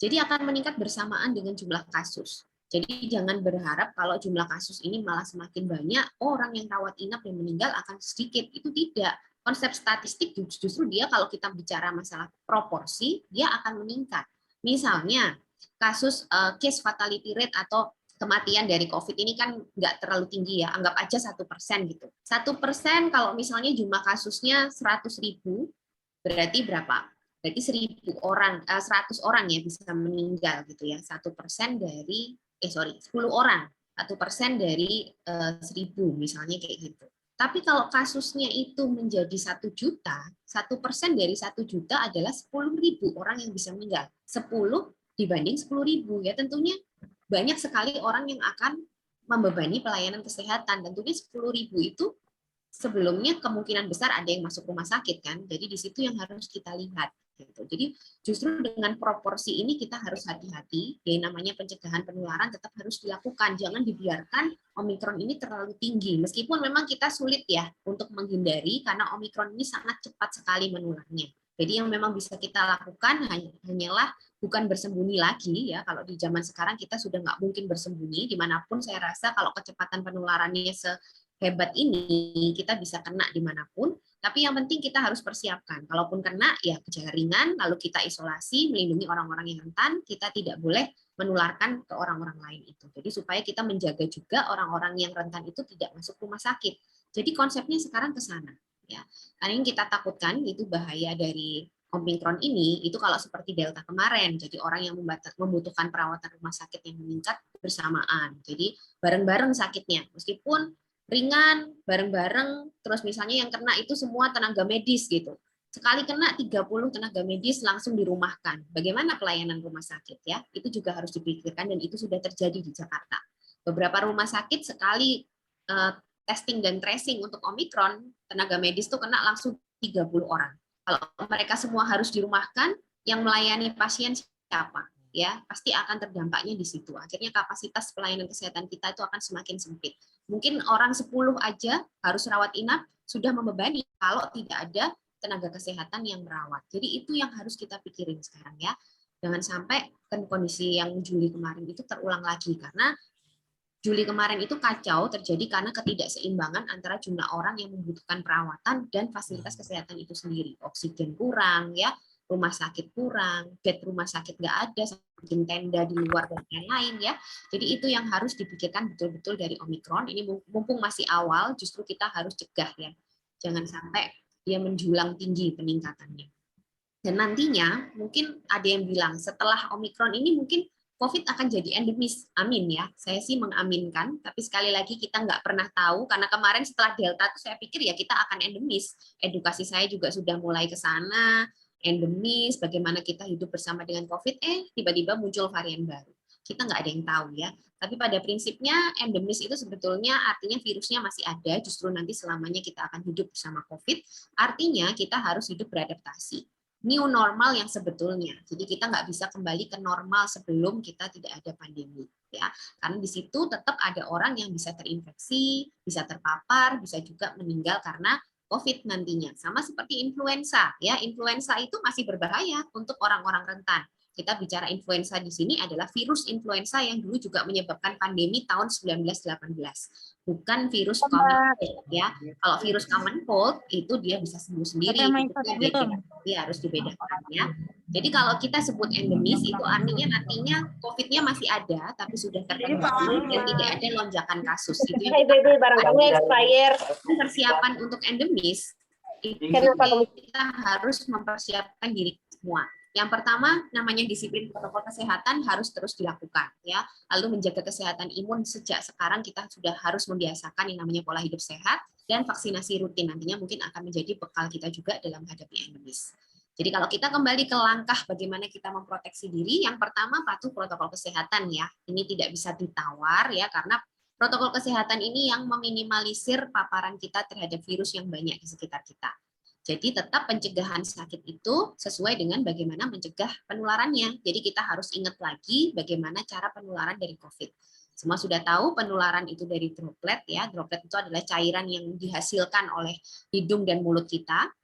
Jadi akan meningkat bersamaan dengan jumlah kasus. Jadi jangan berharap kalau jumlah kasus ini malah semakin banyak, orang yang rawat inap dan meninggal akan sedikit. Itu tidak. Konsep statistik justru dia kalau kita bicara masalah proporsi, dia akan meningkat. Misalnya, kasus case fatality rate atau kematian dari COVID ini kan nggak terlalu tinggi ya, anggap aja 1% gitu. 1% kalau misalnya jumlah kasusnya 100.000, berarti berapa? Berarti 100 orang ya bisa meninggal gitu ya. 1% dari 10 orang, 1% dari 1.000 misalnya kayak gitu. Tapi kalau kasusnya itu menjadi 1 juta, 1% dari 1 juta adalah 10.000 orang yang bisa meninggal. 10 dibanding 10.000 ya tentunya banyak sekali orang yang akan membebani pelayanan kesehatan. Tentunya 10.000 itu sebelumnya kemungkinan besar ada yang masuk rumah sakit kan. Jadi di situ yang harus kita lihat. Gitu. Jadi justru dengan proporsi ini kita harus hati-hati. Yang namanya pencegahan penularan tetap harus dilakukan. Jangan dibiarkan Omikron ini terlalu tinggi. Meskipun memang kita sulit ya untuk menghindari karena Omikron ini sangat cepat sekali menularnya. Jadi yang memang bisa kita lakukan hanyalah bukan bersembunyi lagi ya. Kalau di zaman sekarang kita sudah nggak mungkin bersembunyi dimanapun. Saya rasa kalau kecepatan penularannya hebat ini kita bisa kena dimanapun, tapi yang penting kita harus persiapkan. Kalaupun kena, ya gejala ringan, lalu kita isolasi, melindungi orang-orang yang rentan, kita tidak boleh menularkan ke orang-orang lain itu. Jadi supaya kita menjaga juga orang-orang yang rentan itu tidak masuk rumah sakit. Jadi konsepnya sekarang ke sana. Ya. Karena yang kita takutkan itu bahaya dari Omikron ini, itu kalau seperti Delta kemarin, jadi orang yang membutuhkan perawatan rumah sakit yang meningkat bersamaan. Jadi bareng-bareng sakitnya, meskipun ringan, bareng-bareng, terus misalnya yang kena itu semua tenaga medis gitu. Sekali kena 30 tenaga medis langsung dirumahkan. Bagaimana pelayanan rumah sakit ya? Itu juga harus dipikirkan dan itu sudah terjadi di Jakarta. Beberapa rumah sakit sekali testing dan tracing untuk Omikron, tenaga medis tuh kena langsung 30 orang. Kalau mereka semua harus dirumahkan, yang melayani pasien siapa? Ya, pasti akan terdampaknya di situ. Akhirnya kapasitas pelayanan kesehatan kita itu akan semakin sempit. Mungkin orang 10 aja harus rawat inap sudah membebani kalau tidak ada tenaga kesehatan yang merawat. Jadi itu yang harus kita pikirin sekarang ya. Jangan sampai kondisi yang Juli kemarin itu terulang lagi karena Juli kemarin itu kacau terjadi karena ketidakseimbangan antara jumlah orang yang membutuhkan perawatan dan fasilitas kesehatan itu sendiri. Oksigen kurang, ya, rumah sakit kurang, bed rumah sakit nggak ada, bikin tenda di luar dan lain-lain ya. Jadi itu yang harus dipikirkan betul-betul dari Omikron. Ini mumpung masih awal, justru kita harus cegah ya. Jangan sampai dia menjulang tinggi peningkatannya. Dan nantinya mungkin ada yang bilang setelah Omikron ini mungkin COVID akan jadi endemis. Amin ya. Saya sih mengaminkan, tapi sekali lagi kita nggak pernah tahu, karena kemarin setelah Delta tuh saya pikir ya kita akan endemis. Edukasi saya juga sudah mulai ke sana, endemis, bagaimana kita hidup bersama dengan COVID, tiba-tiba muncul varian baru. Kita nggak ada yang tahu ya. Tapi pada prinsipnya endemis itu sebetulnya artinya virusnya masih ada, justru nanti selamanya kita akan hidup bersama COVID, artinya kita harus hidup beradaptasi. New normal yang sebetulnya. Jadi kita nggak bisa kembali ke normal sebelum kita tidak ada pandemi, ya. Karena di situ tetap ada orang yang bisa terinfeksi, bisa terpapar, bisa juga meninggal karena COVID nantinya. Sama seperti influenza, ya. Influenza itu masih berbahaya untuk orang-orang rentan. Kita bicara influenza di sini adalah virus influenza yang dulu juga menyebabkan pandemi tahun 1918. Bukan virus common cold, ya. Kalau virus common cold itu dia bisa sembuh sendiri, dia harus dibedakan, ya. Jadi kalau kita sebut endemis itu artinya nantinya COVID-nya masih ada, tapi sudah terkendali dan tidak ada lonjakan kasus. Itu yang persiapan untuk endemis itu kita harus mempersiapkan diri semua. Yang pertama namanya disiplin protokol kesehatan harus terus dilakukan, ya. Lalu menjaga kesehatan imun sejak sekarang kita sudah harus membiasakan yang namanya pola hidup sehat dan vaksinasi rutin nantinya mungkin akan menjadi bekal kita juga dalam menghadapi endemis. Jadi kalau kita kembali ke langkah bagaimana kita memproteksi diri, yang pertama patuh protokol kesehatan, ya. Ini tidak bisa ditawar, ya, karena protokol kesehatan ini yang meminimalisir paparan kita terhadap virus yang banyak di sekitar kita. Jadi tetap pencegahan sakit itu sesuai dengan bagaimana mencegah penularannya. Jadi kita harus ingat lagi bagaimana cara penularan dari COVID. Semua sudah tahu penularan itu dari droplet, ya. Droplet itu adalah cairan yang dihasilkan oleh hidung dan mulut kita.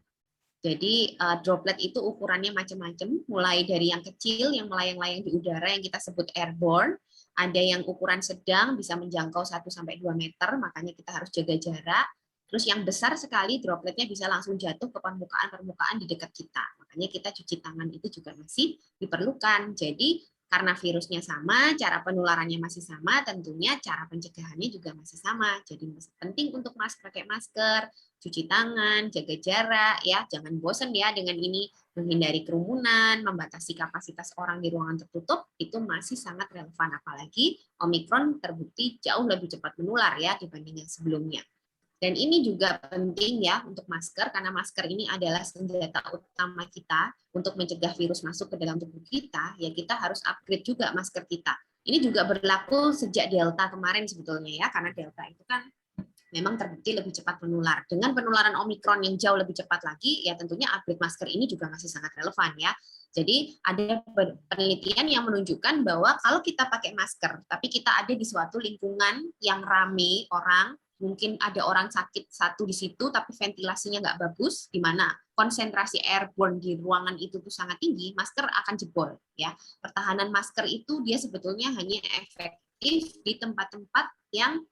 Jadi droplet itu ukurannya macam-macam, mulai dari yang kecil yang melayang-layang di udara yang kita sebut airborne, ada yang ukuran sedang bisa menjangkau 1-2 meter, makanya kita harus jaga jarak. Terus yang besar sekali dropletnya bisa langsung jatuh ke permukaan di dekat kita. Makanya kita cuci tangan itu juga masih diperlukan. Jadi karena virusnya sama, cara penularannya masih sama, tentunya cara pencegahannya juga masih sama. Jadi penting untuk pakai masker, cuci tangan, jaga jarak, ya. Jangan bosan ya dengan ini, menghindari kerumunan, membatasi kapasitas orang di ruangan tertutup, itu masih sangat relevan. Apalagi Omikron terbukti jauh lebih cepat menular ya dibanding yang sebelumnya. Dan ini juga penting ya untuk masker, karena masker ini adalah senjata utama kita untuk mencegah virus masuk ke dalam tubuh kita, ya kita harus upgrade juga masker kita. Ini juga berlaku sejak Delta kemarin sebetulnya ya, karena Delta itu kan memang terbukti lebih cepat menular. Dengan penularan Omikron yang jauh lebih cepat lagi, ya tentunya upgrade masker ini juga masih sangat relevan ya. Jadi ada penelitian yang menunjukkan bahwa kalau kita pakai masker, tapi kita ada di suatu lingkungan yang ramai orang, mungkin ada orang sakit satu di situ, tapi ventilasinya nggak bagus, di mana konsentrasi airborne di ruangan itu tuh sangat tinggi, masker akan jebol. Ya, pertahanan masker itu dia sebetulnya hanya efektif di tempat-tempat yang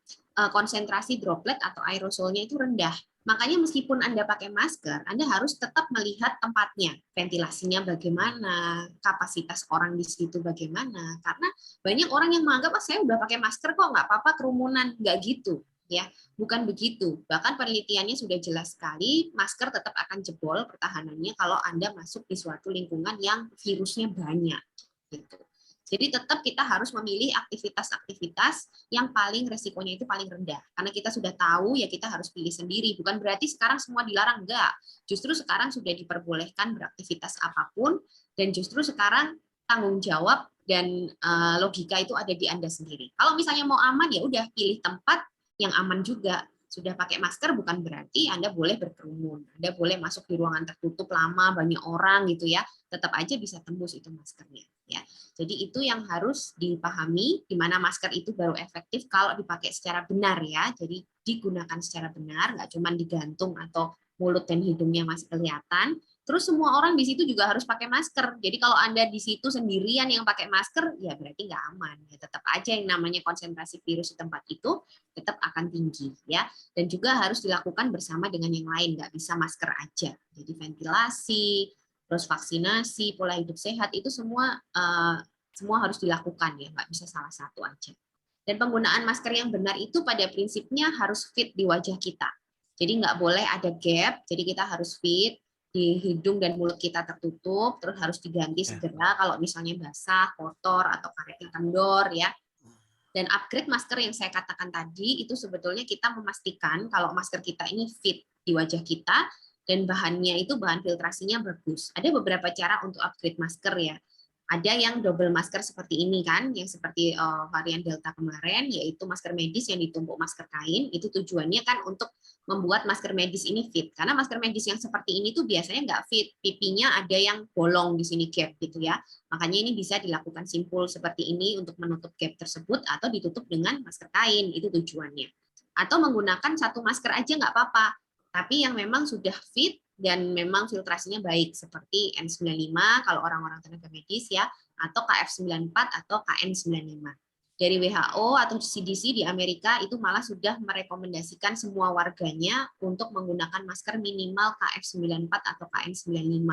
konsentrasi droplet atau aerosolnya itu rendah. Makanya meskipun Anda pakai masker, Anda harus tetap melihat tempatnya, ventilasinya bagaimana, kapasitas orang di situ bagaimana. Karena banyak orang yang menganggap, saya udah pakai masker kok, nggak apa-apa kerumunan, nggak gitu. Ya, bukan begitu. Bahkan penelitiannya sudah jelas sekali, masker tetap akan jebol pertahanannya kalau Anda masuk di suatu lingkungan yang virusnya banyak. Gitu. Jadi tetap kita harus memilih aktivitas-aktivitas yang paling resikonya itu paling rendah. Karena kita sudah tahu ya kita harus pilih sendiri. Bukan berarti sekarang semua dilarang, enggak. Justru sekarang sudah diperbolehkan beraktivitas apapun, dan justru sekarang tanggung jawab dan logika itu ada di Anda sendiri. Kalau misalnya mau aman ya udah pilih tempat yang aman juga. Sudah pakai masker bukan berarti Anda boleh berkerumun. Anda boleh masuk di ruangan tertutup lama, banyak orang gitu ya. Tetap aja bisa tembus itu maskernya. Ya. Jadi itu yang harus dipahami, di mana masker itu baru efektif kalau dipakai secara benar ya. Jadi digunakan secara benar, nggak cuma digantung atau mulut dan hidungnya masih kelihatan. Terus semua orang di situ juga harus pakai masker. Jadi kalau Anda di situ sendirian yang pakai masker, ya berarti nggak aman. Ya, tetap aja yang namanya konsentrasi virus di tempat itu tetap akan tinggi ya. Dan juga harus dilakukan bersama dengan yang lain, nggak bisa masker aja. Jadi ventilasi, terus vaksinasi, pola hidup sehat itu semua harus dilakukan ya, nggak bisa salah satu aja. Dan penggunaan masker yang benar itu pada prinsipnya harus fit di wajah kita. Jadi nggak boleh ada gap, jadi kita harus fit di hidung dan mulut kita tertutup, terus harus diganti segera kalau misalnya basah, kotor atau karetnya kendor ya. Dan upgrade masker yang saya katakan tadi itu sebetulnya kita memastikan kalau masker kita ini fit di wajah kita dan bahannya itu bahan filtrasinya bagus. Ada beberapa cara untuk upgrade masker ya. Ada yang double masker seperti ini kan, yang seperti varian Delta kemarin, yaitu masker medis yang ditumpuk masker kain. Itu tujuannya kan untuk membuat masker medis ini fit. Karena masker medis yang seperti ini tuh biasanya nggak fit, pipinya ada yang bolong di sini gap gitu ya. Makanya ini bisa dilakukan simpul seperti ini untuk menutup gap tersebut atau ditutup dengan masker kain, itu tujuannya. Atau menggunakan satu masker aja nggak apa-apa. tapi yang memang sudah fit dan memang filtrasinya baik seperti N95 kalau orang-orang tenaga medis ya, atau KF94 atau KN95. Dari WHO atau CDC di Amerika itu malah sudah merekomendasikan semua warganya untuk menggunakan masker minimal KF94 atau KN95.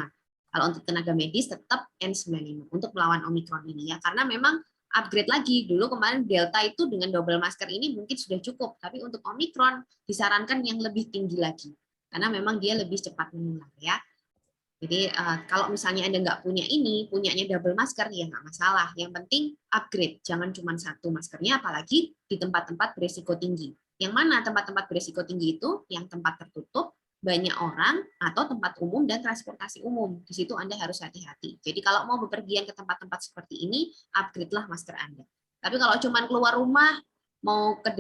Kalau untuk tenaga medis tetap N95 untuk melawan Omikron ini ya, karena memang upgrade lagi. Dulu kemarin Delta itu dengan double masker ini mungkin sudah cukup, tapi untuk Omikron disarankan yang lebih tinggi lagi karena memang dia lebih cepat menular ya. Jadi kalau misalnya Anda nggak punya ini, punyanya double masker, ya nggak masalah. Yang penting upgrade, jangan cuma satu maskernya, apalagi di tempat-tempat berisiko tinggi. Yang mana tempat-tempat berisiko tinggi itu? Yang tempat tertutup, banyak orang, atau tempat umum dan transportasi umum. Di situ Anda harus hati-hati. Jadi kalau mau bepergian ke tempat-tempat seperti ini, upgrade-lah masker Anda. Tapi kalau cuma keluar rumah, mau ke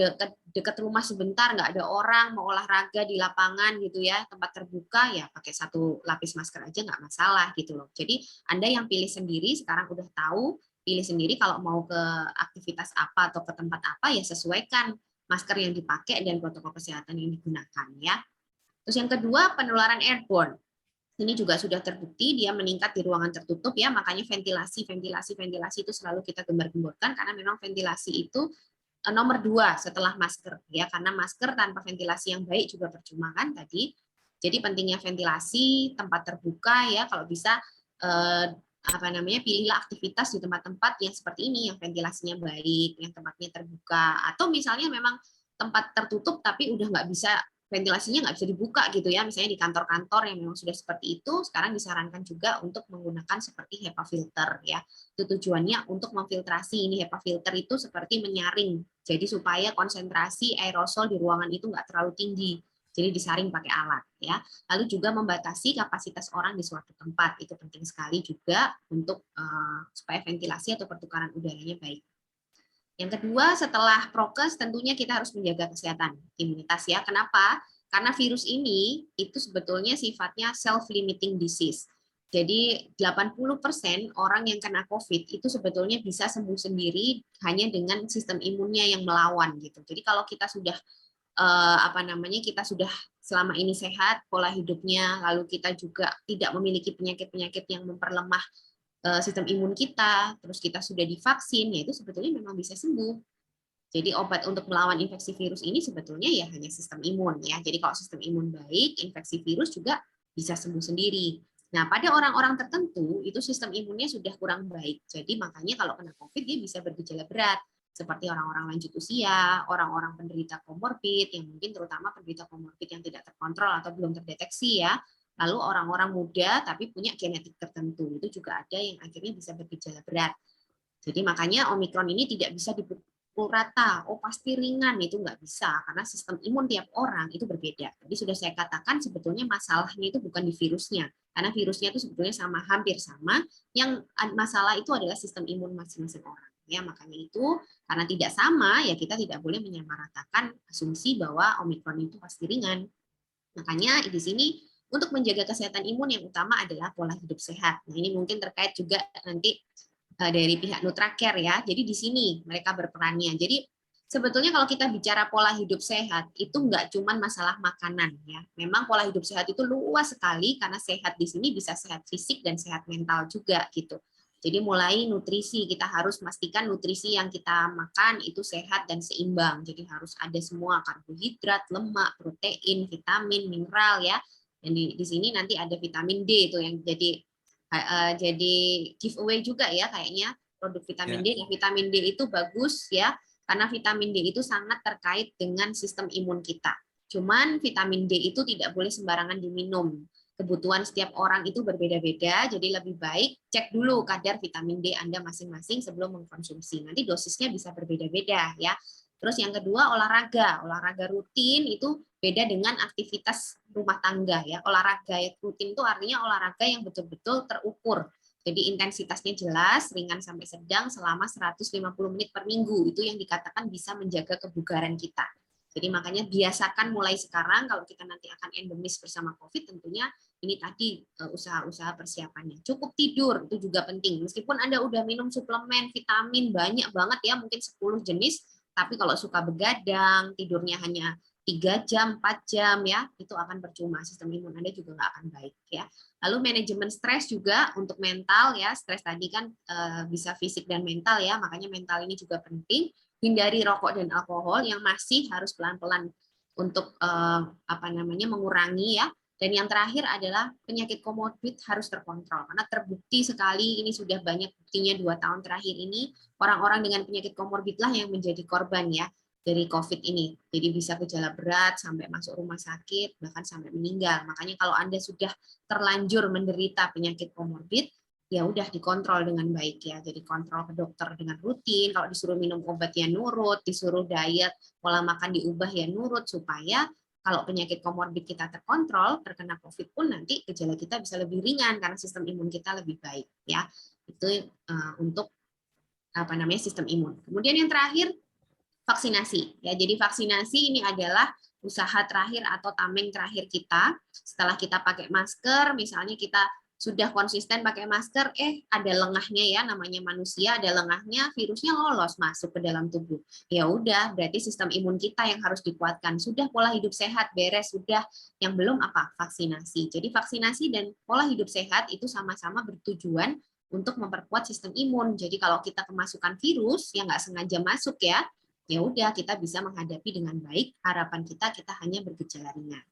dekat rumah sebentar, nggak ada orang, mau olahraga di lapangan gitu ya, tempat terbuka, ya pakai satu lapis masker aja nggak masalah gitu loh. Jadi Anda yang pilih sendiri, sekarang udah tahu, pilih sendiri kalau mau ke aktivitas apa atau ke tempat apa, ya sesuaikan masker yang dipakai dan protokol kesehatan yang digunakan ya. Terus yang kedua, penularan airborne. Ini juga sudah terbukti dia meningkat di ruangan tertutup ya, makanya ventilasi itu selalu kita gembar-gemborkan karena memang ventilasi itu nomor 2 setelah masker ya, karena masker tanpa ventilasi yang baik juga percuma kan tadi. Jadi pentingnya ventilasi, tempat terbuka ya, kalau bisa pilihlah aktivitas di tempat-tempat yang seperti ini yang ventilasinya baik, yang tempatnya terbuka, atau misalnya memang tempat tertutup tapi udah nggak bisa, ventilasinya nggak bisa dibuka gitu ya, misalnya di kantor-kantor yang memang sudah seperti itu, sekarang disarankan juga untuk menggunakan seperti HEPA filter ya. Itu tujuannya untuk memfiltrasi. Ini HEPA filter itu seperti menyaring, jadi supaya konsentrasi aerosol di ruangan itu nggak terlalu tinggi, jadi disaring pakai alat ya. Lalu juga membatasi kapasitas orang di suatu tempat, itu penting sekali juga untuk supaya ventilasi atau pertukaran udaranya baik. Yang kedua, setelah prokes tentunya kita harus menjaga kesehatan imunitas ya. Kenapa? Karena virus ini itu sebetulnya sifatnya self-limiting disease. Jadi 80% orang yang kena COVID itu sebetulnya bisa sembuh sendiri hanya dengan sistem imunnya yang melawan gitu. Jadi kalau kita sudah kita sudah selama ini sehat pola hidupnya, lalu kita juga tidak memiliki penyakit-penyakit yang memperlemah sistem imun kita, terus kita sudah divaksin, ya itu sebetulnya memang bisa sembuh. Jadi obat untuk melawan infeksi virus ini sebetulnya ya hanya sistem imun ya. Jadi kalau sistem imun baik, infeksi virus juga bisa sembuh sendiri. Nah, pada orang-orang tertentu itu sistem imunnya sudah kurang baik. Jadi makanya kalau kena COVID dia bisa bergejala berat seperti orang-orang lanjut usia, orang-orang penderita komorbid yang mungkin terutama penderita komorbid yang tidak terkontrol atau belum terdeteksi ya. Lalu orang-orang muda tapi punya genetik tertentu, itu juga ada yang akhirnya bisa bergejala berat. Jadi makanya Omikron ini tidak bisa dipukul rata, oh pasti ringan, itu nggak bisa, karena sistem imun tiap orang itu berbeda. Tadi sudah saya katakan sebetulnya masalahnya itu bukan di virusnya, karena virusnya itu sebetulnya sama, hampir sama, yang masalah itu adalah sistem imun masing-masing orang. Ya, makanya itu karena tidak sama, ya kita tidak boleh menyamaratakan asumsi bahwa Omikron itu pasti ringan. Makanya di sini untuk menjaga kesehatan imun yang utama adalah pola hidup sehat. Nah, ini mungkin terkait juga nanti dari pihak Nutracare ya. Jadi di sini mereka berperannya. Jadi sebetulnya kalau kita bicara pola hidup sehat itu nggak cuma masalah makanan ya. Memang pola hidup sehat itu luas sekali karena sehat di sini bisa sehat fisik dan sehat mental juga gitu. Jadi mulai nutrisi, kita harus memastikan nutrisi yang kita makan itu sehat dan seimbang. Jadi harus ada semua karbohidrat, lemak, protein, vitamin, mineral ya. Dan di sini nanti ada vitamin D itu yang jadi giveaway juga ya kayaknya produk vitamin D. Nah, vitamin D itu bagus ya karena vitamin D itu sangat terkait dengan sistem imun kita. Cuman vitamin D itu tidak boleh sembarangan diminum. Kebutuhan setiap orang itu berbeda-beda, jadi lebih baik cek dulu kadar vitamin D Anda masing-masing sebelum mengkonsumsi. Nanti dosisnya bisa berbeda-beda ya. Terus yang kedua olahraga rutin itu beda dengan aktivitas rumah tangga ya. Olahraga rutin itu artinya olahraga yang betul-betul terukur. Jadi intensitasnya jelas, ringan sampai sedang selama 150 menit per minggu. Itu yang dikatakan bisa menjaga kebugaran kita. Jadi makanya biasakan mulai sekarang kalau kita nanti akan endemis bersama COVID tentunya ini tadi usaha-usaha persiapannya. Cukup tidur itu juga penting. Meskipun Anda udah minum suplemen, vitamin banyak banget ya, mungkin 10 jenis, tapi kalau suka begadang, tidurnya hanya 3 jam, 4 jam ya, itu akan percuma, sistem imun Anda juga nggak akan baik ya. Lalu manajemen stres juga untuk mental ya, stres tadi kan bisa fisik dan mental ya, makanya mental ini juga penting. Hindari rokok dan alkohol yang masih harus pelan-pelan untuk mengurangi ya. Dan yang terakhir adalah penyakit komorbid harus terkontrol karena terbukti sekali ini sudah banyak buktinya 2 tahun terakhir ini orang-orang dengan penyakit komorbid lah yang menjadi korban ya dari COVID ini. Jadi bisa gejala berat sampai masuk rumah sakit bahkan sampai meninggal. Makanya kalau Anda sudah terlanjur menderita penyakit komorbid ya udah dikontrol dengan baik ya. Jadi kontrol ke dokter dengan rutin, kalau disuruh minum obat ya nurut, disuruh diet, pola makan diubah ya nurut supaya kalau penyakit komorbid kita terkontrol, terkena COVID pun nanti gejala kita bisa lebih ringan karena sistem imun kita lebih baik ya. Itu untuk sistem imun. Kemudian yang terakhir vaksinasi ya. Jadi vaksinasi ini adalah usaha terakhir atau tameng terakhir kita setelah kita pakai masker, misalnya kita sudah konsisten pakai masker, ada lengahnya ya, namanya manusia ada lengahnya, virusnya lolos masuk ke dalam tubuh. Ya udah, berarti sistem imun kita yang harus dikuatkan. Sudah pola hidup sehat beres, sudah. Yang belum apa? Vaksinasi. Jadi vaksinasi dan pola hidup sehat itu sama-sama bertujuan untuk memperkuat sistem imun. Jadi kalau kita kemasukan virus yang nggak sengaja masuk ya udah kita bisa menghadapi dengan baik. Harapan kita hanya bergejala ringan.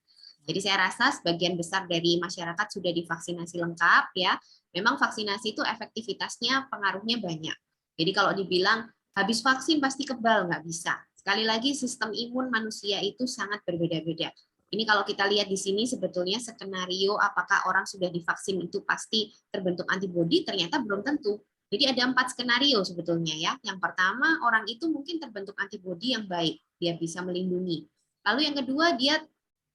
Jadi saya rasa sebagian besar dari masyarakat sudah divaksinasi lengkap ya. Memang vaksinasi itu efektivitasnya pengaruhnya banyak. Jadi kalau dibilang habis vaksin pasti kebal, nggak bisa. Sekali lagi sistem imun manusia itu sangat berbeda-beda. Ini kalau kita lihat di sini sebetulnya skenario apakah orang sudah divaksin itu pasti terbentuk antibodi, ternyata belum tentu. Jadi ada 4 skenario sebetulnya ya. Yang pertama orang itu mungkin terbentuk antibodi yang baik, dia bisa melindungi. Lalu yang kedua dia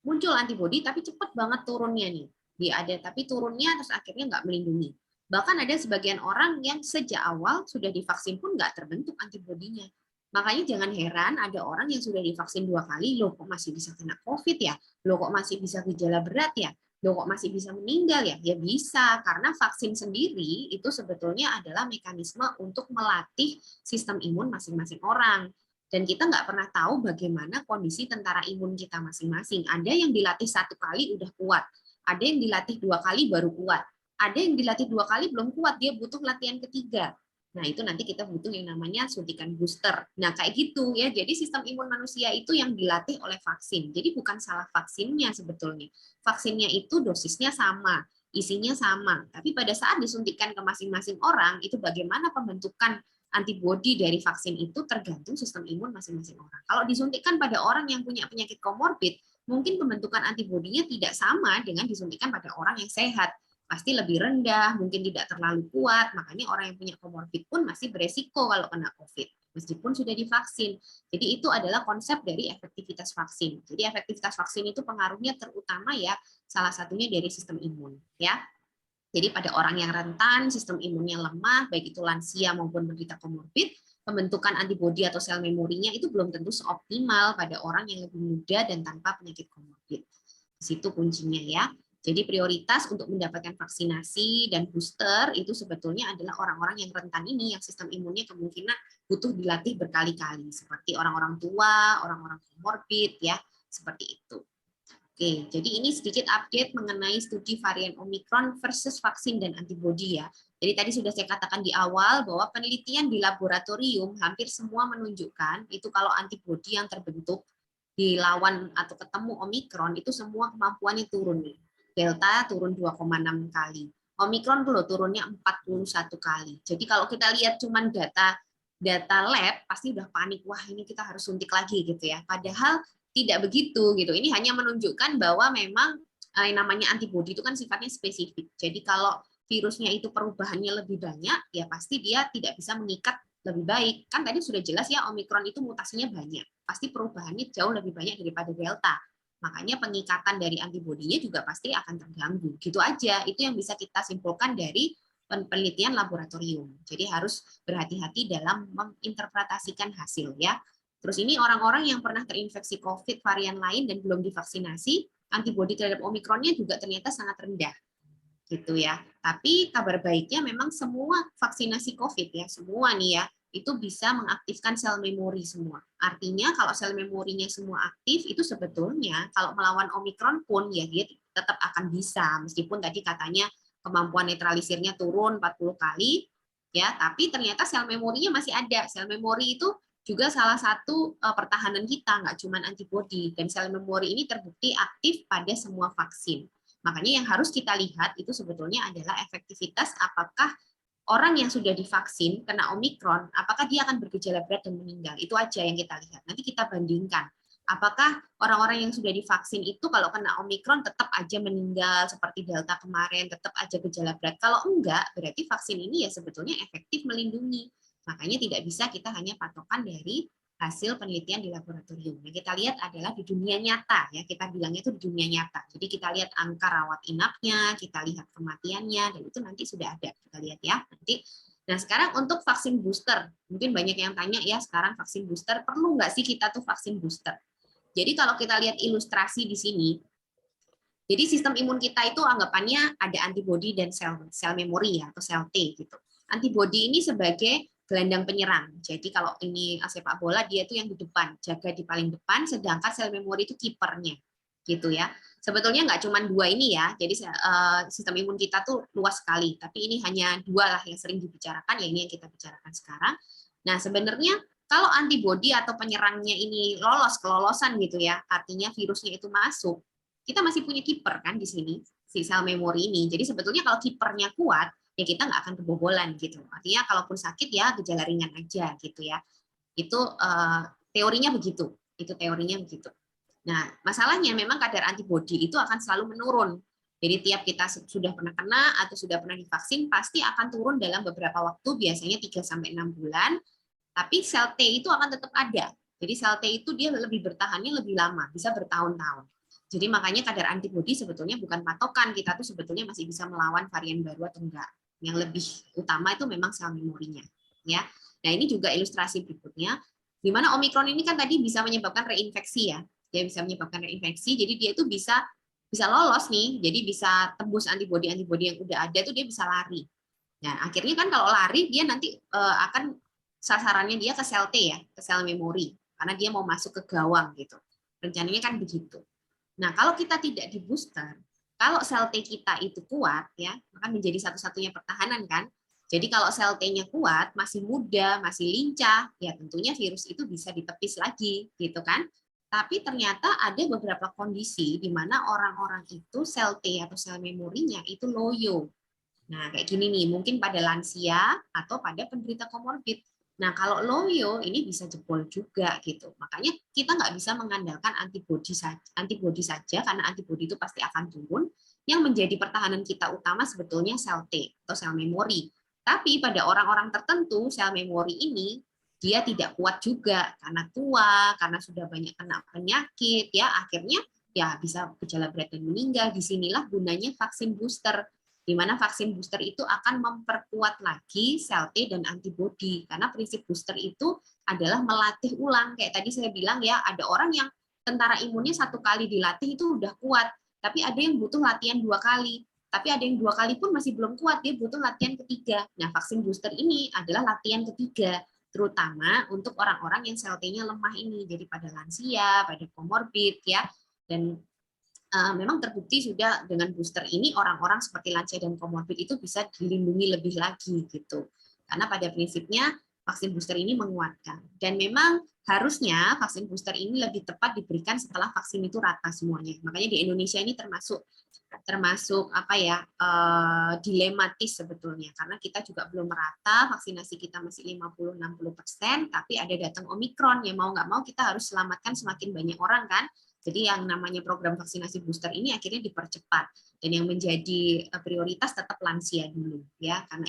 muncul antibodi tapi cepat banget turunnya nih. Dia ada tapi turunnya terus akhirnya nggak melindungi. Bahkan ada sebagian orang yang sejak awal sudah divaksin pun nggak terbentuk antibodinya. Makanya jangan heran ada orang yang sudah divaksin 2 kali, loh kok masih bisa kena COVID ya? Loh kok masih bisa gejala berat ya? Loh kok masih bisa meninggal ya? Ya bisa, karena vaksin sendiri itu sebetulnya adalah mekanisme untuk melatih sistem imun masing-masing orang. Dan kita nggak pernah tahu bagaimana kondisi tentara imun kita masing-masing. Ada yang dilatih 1 kali udah kuat, ada yang dilatih 2 kali baru kuat, ada yang dilatih 2 kali belum kuat, dia butuh latihan ketiga. Nah itu nanti kita butuh yang namanya suntikan booster. Nah kayak gitu ya. Jadi sistem imun manusia itu yang dilatih oleh vaksin. Jadi bukan salah vaksinnya sebetulnya. Vaksinnya itu dosisnya sama, isinya sama. Tapi pada saat disuntikan ke masing-masing orang itu bagaimana pembentukan antibodi dari vaksin itu tergantung sistem imun masing-masing orang. Kalau disuntikkan pada orang yang punya penyakit komorbid, mungkin pembentukan antibodinya tidak sama dengan disuntikkan pada orang yang sehat. Pasti lebih rendah, mungkin tidak terlalu kuat, makanya orang yang punya komorbid pun masih beresiko kalau kena COVID, meskipun sudah divaksin. Jadi itu adalah konsep dari efektivitas vaksin. Jadi efektivitas vaksin itu pengaruhnya terutama ya salah satunya dari sistem imun ya. Jadi pada orang yang rentan, sistem imunnya lemah, baik itu lansia maupun penderita komorbid, pembentukan antibodi atau sel memorinya itu belum tentu seoptimal pada orang yang lebih muda dan tanpa penyakit komorbid. Di situ kuncinya ya. Jadi prioritas untuk mendapatkan vaksinasi dan booster itu sebetulnya adalah orang-orang yang rentan ini, yang sistem imunnya kemungkinan butuh dilatih berkali-kali, seperti orang-orang tua, orang-orang komorbid, ya, seperti itu. Oke, jadi ini sedikit update mengenai studi varian Omicron versus vaksin dan antibodi ya. Jadi tadi sudah saya katakan di awal bahwa penelitian di laboratorium hampir semua menunjukkan itu kalau antibodi yang terbentuk dilawan atau ketemu Omicron itu semua kemampuannya turun nih. Delta turun 2,6 kali. Omicron tuh loh turunnya 41 kali. Jadi kalau kita lihat cuman data lab pasti udah panik, wah ini kita harus suntik lagi gitu ya. Padahal tidak begitu gitu. Ini hanya menunjukkan bahwa memang namanya antibodi itu kan sifatnya spesifik. Jadi kalau virusnya itu perubahannya lebih banyak, ya pasti dia tidak bisa mengikat lebih baik. Kan tadi sudah jelas ya Omicron itu mutasinya banyak. Pasti perubahannya jauh lebih banyak daripada Delta. Makanya pengikatan dari antibodinya juga pasti akan terganggu. Gitu aja. Itu yang bisa kita simpulkan dari penelitian laboratorium. Jadi harus berhati-hati dalam menginterpretasikan hasil ya. Terus ini orang-orang yang pernah terinfeksi COVID varian lain dan belum divaksinasi, antibodi terhadap Omicronnya juga ternyata sangat rendah. Gitu ya. Tapi kabar baiknya memang semua vaksinasi COVID ya, semua nih ya, itu bisa mengaktifkan sel memori semua. Artinya kalau sel memorinya semua aktif, itu sebetulnya kalau melawan Omikron pun ya dia tetap akan bisa, meskipun tadi katanya kemampuan netralisirnya turun 40 kali, ya, tapi ternyata sel memorinya masih ada. Sel memori itu juga salah satu pertahanan kita, nggak cuma antibodi. Dan sel memori ini terbukti aktif pada semua vaksin. Makanya yang harus kita lihat itu sebetulnya adalah efektivitas apakah orang yang sudah divaksin kena Omikron, apakah dia akan bergejala berat dan meninggal. Itu aja yang kita lihat. Nanti kita bandingkan. Apakah orang-orang yang sudah divaksin itu kalau kena Omikron tetap aja meninggal seperti Delta kemarin, tetap aja gejala berat. Kalau enggak, berarti vaksin ini ya sebetulnya efektif melindungi. Makanya tidak bisa kita hanya patokan dari hasil penelitian di laboratorium. Yang kita lihat adalah di dunia nyata, ya kita bilangnya itu di dunia nyata. Jadi kita lihat angka rawat inapnya, kita lihat kematiannya, dan itu nanti sudah ada. Kita lihat ya nanti. Nah sekarang untuk vaksin booster, mungkin banyak yang tanya ya sekarang vaksin booster perlu nggak sih kita tuh vaksin booster? Jadi kalau kita lihat ilustrasi di sini, jadi sistem imun kita itu anggapannya ada antibodi dan sel memori ya atau sel T gitu. Antibodi ini sebagai gelandang penyerang. Jadi kalau ini sepak bola dia itu yang di depan, jaga di paling depan, sedangkan sel memori itu kipernya, gitu ya. Sebetulnya nggak cuma dua ini ya. Jadi sistem imun kita tuh luas sekali. Tapi ini hanya dua lah yang sering dibicarakan. Ya ini yang kita bicarakan sekarang. Nah sebenarnya kalau antibodi atau penyerangnya ini lolos kelolosan gitu ya, artinya virusnya itu masuk, kita masih punya kiper kan di sini si sel memori ini. Jadi sebetulnya kalau kipernya kuat ya kita nggak akan kebobolan gitu. Artinya kalaupun sakit ya gejala ringan aja gitu ya. Itu teorinya begitu. Itu teorinya begitu. Nah, masalahnya memang kadar antibodi itu akan selalu menurun. Jadi tiap kita sudah pernah kena atau sudah pernah divaksin pasti akan turun dalam beberapa waktu, biasanya 3 sampai 6 bulan. Tapi sel T itu akan tetap ada. Jadi sel T itu dia lebih bertahannya lebih lama, bisa bertahun-tahun. Jadi makanya kadar antibodi sebetulnya bukan patokan, kita tuh sebetulnya masih bisa melawan varian baru atau enggak. Yang lebih utama itu memang sel memorinya, ya. Nah, ini juga ilustrasi berikutnya di mana Omikron ini kan tadi bisa menyebabkan reinfeksi ya. Dia bisa menyebabkan reinfeksi, jadi dia itu bisa lolos nih, jadi bisa tembus antibodi-antibodi yang udah ada tuh dia bisa lari. Nah, akhirnya kan kalau lari dia nanti akan sasarannya dia ke sel T ya, ke sel memori, karena dia mau masuk ke gawang gitu. Rencananya kan begitu. Nah, kalau kita tidak di booster, kalau sel T kita itu kuat ya, maka menjadi satu-satunya pertahanan kan. Jadi kalau sel T-nya kuat, masih muda, masih lincah, ya tentunya virus itu bisa ditepis lagi, gitu kan. Tapi ternyata ada beberapa kondisi di mana orang-orang itu sel T atau sel memorinya itu loyo. Nah, kayak gini nih, mungkin pada lansia atau pada penderita komorbid. Nah, kalau loyo ini bisa jebol juga gitu. Makanya kita nggak bisa mengandalkan antibodi saja karena antibodi itu pasti akan turun. Yang menjadi pertahanan kita utama sebetulnya sel T atau sel memori. Tapi pada orang-orang tertentu sel memori ini dia tidak kuat juga karena tua, karena sudah banyak kena penyakit ya akhirnya ya bisa gejala berat dan meninggal. Disinilah gunanya vaksin booster, di mana vaksin booster itu akan memperkuat lagi sel T dan antibodi. Karena prinsip booster itu adalah melatih ulang. Kayak tadi saya bilang ya, ada orang yang tentara imunnya 1 kali dilatih itu udah kuat, tapi ada yang butuh latihan 2 kali. Tapi ada yang 2 kali pun masih belum kuat, dia butuh latihan ketiga. Nah, vaksin booster ini adalah latihan ketiga, terutama untuk orang-orang yang sel T-nya lemah ini, jadi pada lansia, pada komorbid ya, dan memang terbukti sudah dengan booster ini orang-orang seperti lansia dan komorbid itu bisa dilindungi lebih lagi gitu. Karena pada prinsipnya vaksin booster ini menguatkan. Dan memang harusnya vaksin booster ini lebih tepat diberikan setelah vaksin itu rata semuanya. Makanya di Indonesia ini termasuk apa ya dilematis sebetulnya karena kita juga belum merata, vaksinasi kita masih 50-60%, tapi ada datang Omikron ya mau nggak mau kita harus selamatkan semakin banyak orang kan. Jadi yang namanya program vaksinasi booster ini akhirnya dipercepat dan yang menjadi prioritas tetap lansia dulu ya karena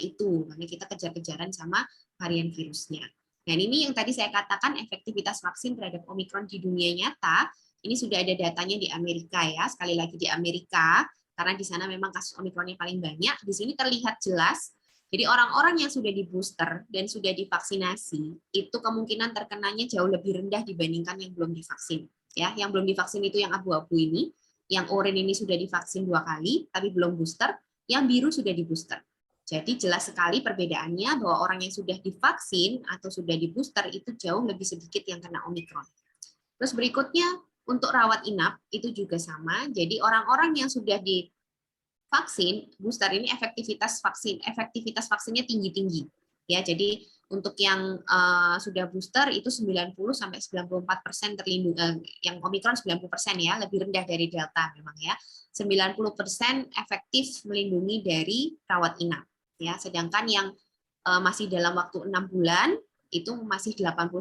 kita kejar-kejaran sama varian virusnya. Dan ini yang tadi saya katakan efektivitas vaksin terhadap Omikron di dunia nyata ini sudah ada datanya di Amerika ya, sekali lagi di Amerika karena di sana memang kasus Omikronnya paling banyak. Di sini terlihat jelas. Jadi orang-orang yang sudah di booster dan sudah divaksinasi itu kemungkinan terkenanya jauh lebih rendah dibandingkan yang belum divaksin. Ya, yang belum divaksin itu yang abu-abu ini, yang oranye ini sudah divaksin 2 kali tapi belum booster, yang biru sudah di booster. Jadi jelas sekali perbedaannya bahwa orang yang sudah divaksin atau sudah di booster itu jauh lebih sedikit yang kena Omikron. Terus berikutnya untuk rawat inap itu juga sama. Jadi orang-orang yang sudah divaksin booster ini efektivitas vaksinnya tinggi-tinggi. Ya, jadi untuk yang sudah booster itu 90-94% terlindung, yang Omikron 90% ya, lebih rendah dari Delta memang ya. 90% efektif melindungi dari rawat inap. Ya, sedangkan yang masih dalam waktu 6 bulan itu masih 81%,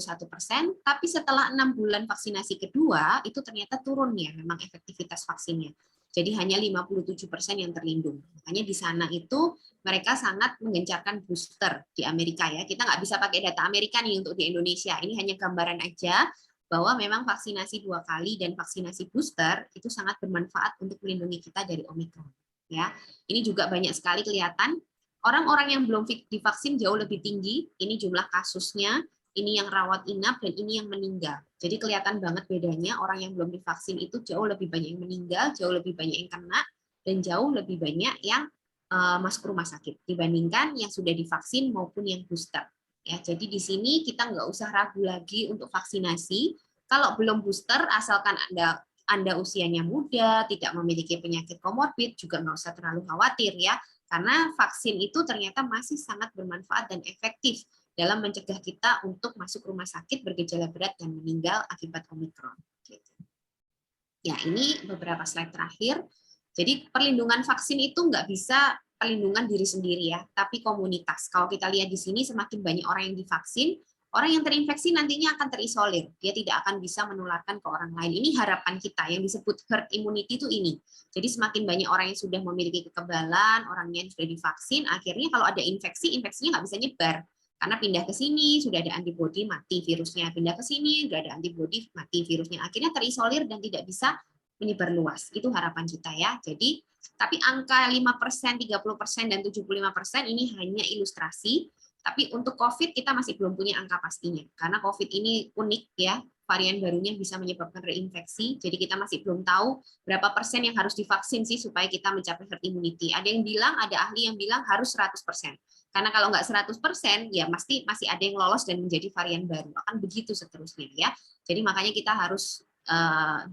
tapi setelah 6 bulan vaksinasi kedua itu ternyata turun ya memang efektivitas vaksinnya. Jadi hanya 57% yang terlindung. Makanya di sana itu mereka sangat menggencarkan booster di Amerika ya. Kita nggak bisa pakai data Amerika nih untuk di Indonesia. Ini hanya gambaran aja bahwa memang vaksinasi 2 kali dan vaksinasi booster itu sangat bermanfaat untuk melindungi kita dari Omikron. Ya, ini juga banyak sekali kelihatan orang-orang yang belum divaksin jauh lebih tinggi, ini jumlah kasusnya, ini yang rawat inap, dan ini yang meninggal. Jadi kelihatan banget bedanya, orang yang belum divaksin itu jauh lebih banyak yang meninggal, jauh lebih banyak yang kena, dan jauh lebih banyak yang masuk rumah sakit dibandingkan yang sudah divaksin maupun yang booster. Ya, jadi di sini kita nggak usah ragu lagi untuk vaksinasi. Kalau belum booster, asalkan Anda usianya muda, tidak memiliki penyakit komorbid, juga nggak usah terlalu khawatir ya. Karena vaksin itu ternyata masih sangat bermanfaat dan efektif dalam mencegah kita untuk masuk rumah sakit bergejala berat dan meninggal akibat Omikron. Ya, ini beberapa slide terakhir. Jadi perlindungan vaksin itu nggak bisa perlindungan diri sendiri ya, tapi komunitas. Kalau kita lihat di sini semakin banyak orang yang divaksin, orang yang terinfeksi nantinya akan terisolir. Dia tidak akan bisa menularkan ke orang lain. Ini harapan kita yang disebut herd immunity itu ini. Jadi semakin banyak orang yang sudah memiliki kekebalan, orang yang sudah divaksin, akhirnya kalau ada infeksi, infeksinya nggak bisa nyebar. Karena pindah ke sini, sudah ada antibodi, mati virusnya. Pindah ke sini, sudah ada antibodi, mati virusnya. Akhirnya terisolir dan tidak bisa menyebar luas. Itu harapan kita ya. Jadi, tapi angka 5%, 30%, dan 75% ini hanya ilustrasi. Tapi untuk COVID kita masih belum punya angka pastinya. Karena COVID ini unik ya, varian barunya bisa menyebabkan reinfeksi. Jadi kita masih belum tahu berapa persen yang harus divaksin sih supaya kita mencapai herd immunity. Ada yang bilang, ada ahli yang bilang harus 100%. Karena kalau nggak 100%, ya masih ada yang lolos dan menjadi varian baru. Akan begitu seterusnya ya. Jadi makanya kita harus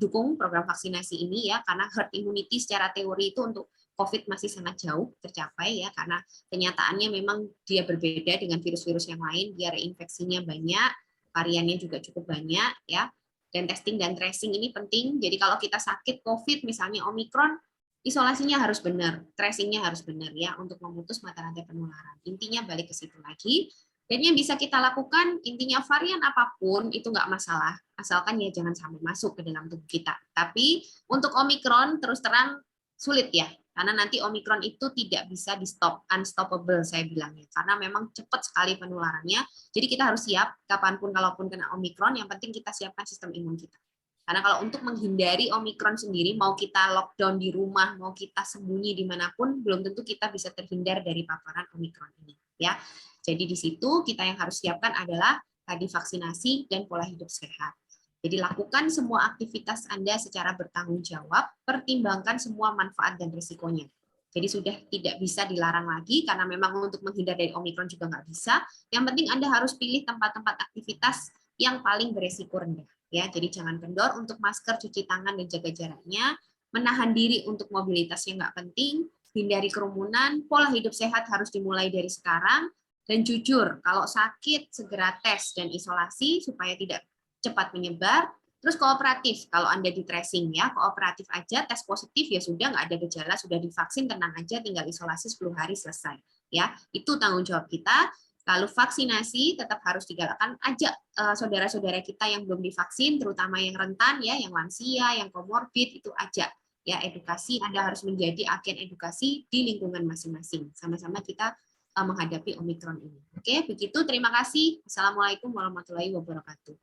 dukung program vaksinasi ini ya, karena herd immunity secara teori itu untuk COVID masih sangat jauh tercapai ya, karena kenyataannya memang dia berbeda dengan virus-virus yang lain, dia reinfeksinya banyak, variannya juga cukup banyak ya, dan testing dan tracing ini penting. Jadi kalau kita sakit COVID misalnya Omikron, isolasinya harus benar, tracingnya harus benar ya untuk memutus mata rantai penularan. Intinya balik ke situ lagi. Dan yang bisa kita lakukan, intinya varian apapun itu nggak masalah, asalkan ya jangan sampai masuk ke dalam tubuh kita. Tapi untuk Omikron terus terang sulit ya, karena nanti Omikron itu tidak bisa di stop, unstoppable saya bilangnya, karena memang cepat sekali penularannya. Jadi kita harus siap kapanpun kalaupun kena Omikron, yang penting kita siapkan sistem imun kita. Karena kalau untuk menghindari Omikron sendiri, mau kita lockdown di rumah, mau kita sembunyi dimanapun, belum tentu kita bisa terhindar dari paparan Omikron ini. Ya, jadi di situ kita yang harus siapkan adalah tadi vaksinasi dan pola hidup sehat. Jadi lakukan semua aktivitas Anda secara bertanggung jawab, pertimbangkan semua manfaat dan risikonya. Jadi sudah tidak bisa dilarang lagi, karena memang untuk menghindar dari Omikron juga nggak bisa. Yang penting Anda harus pilih tempat-tempat aktivitas yang paling beresiko rendah. Ya, jadi jangan kendor untuk masker, cuci tangan, dan jaga jaraknya. Menahan diri untuk mobilitas yang nggak penting, hindari kerumunan, pola hidup sehat harus dimulai dari sekarang, dan jujur, kalau sakit segera tes dan isolasi supaya tidak cepat menyebar. Terus kooperatif, kalau Anda di tracing ya, kooperatif aja, tes positif ya sudah, nggak ada gejala, sudah divaksin, tenang aja, tinggal isolasi 10 hari selesai. Ya, itu tanggung jawab kita. Lalu vaksinasi tetap harus digalakkan, ajak saudara-saudara kita yang belum divaksin, terutama yang rentan ya, yang lansia, yang komorbid, itu ajak ya, edukasi. Anda harus menjadi agen edukasi di lingkungan masing-masing. Sama-sama kita menghadapi Omikron ini. Oke, begitu. Terima kasih. Assalamualaikum warahmatullahi wabarakatuh.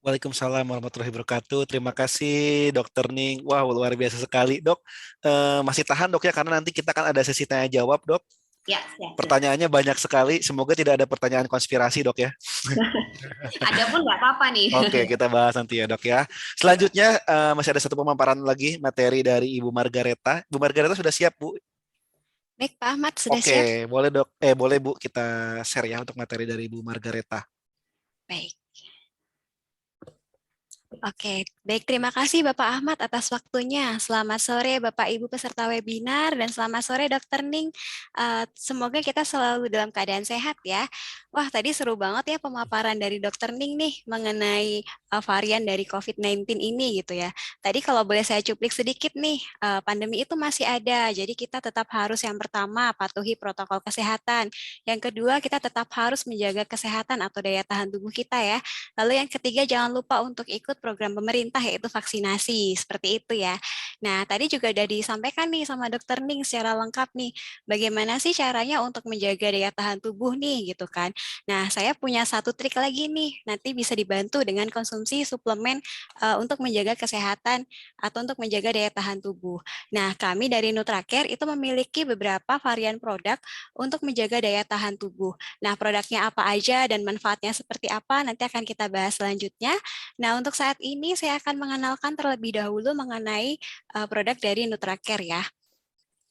Waalaikumsalam warahmatullahi wabarakatuh. Terima kasih Dokter Ning. Wow, luar biasa sekali Dok. Masih tahan Dok ya, karena nanti kita kan ada sesi tanya jawab Dok. Ya, siap. Pertanyaannya banyak sekali. Semoga tidak ada pertanyaan konspirasi Dok ya. Ada pun nggak apa-apa nih. Oke, kita bahas nanti ya Dok ya. Selanjutnya masih ada satu pemaparan lagi materi dari Ibu Margareta. Bu Margareta sudah siap Bu? Baik, Pak Ahmad sudah Oke, siap? boleh dok. Boleh Bu, kita share ya untuk materi dari Bu Margareta. Baik. Oke, baik. Terima kasih Bapak Ahmad atas waktunya. Selamat sore Bapak Ibu peserta webinar dan selamat sore Dokter Ning. Semoga kita selalu dalam keadaan sehat ya. Wah, tadi seru banget ya pemaparan dari Dokter Ning nih mengenai varian dari COVID-19 ini gitu ya. Tadi kalau boleh saya cuplik sedikit nih, pandemi itu masih ada. Jadi kita tetap harus yang pertama patuhi protokol kesehatan. Yang kedua, kita tetap harus menjaga kesehatan atau daya tahan tubuh kita ya. Lalu yang ketiga, jangan lupa untuk ikut program pemerintah yaitu vaksinasi, seperti itu ya. Nah, tadi juga udah disampaikan nih sama Dokter Ning secara lengkap nih, bagaimana sih caranya untuk menjaga daya tahan tubuh nih gitu kan. Nah, saya punya satu trik lagi nih, nanti bisa dibantu dengan konsumsi suplemen untuk menjaga kesehatan atau untuk menjaga daya tahan tubuh. Nah, kami dari NutraCare itu memiliki beberapa varian produk untuk menjaga daya tahan tubuh. Nah, produknya apa aja dan manfaatnya seperti apa nanti akan kita bahas selanjutnya. Nah, untuk saat ini saya akan mengenalkan terlebih dahulu mengenai produk dari NutraCare ya.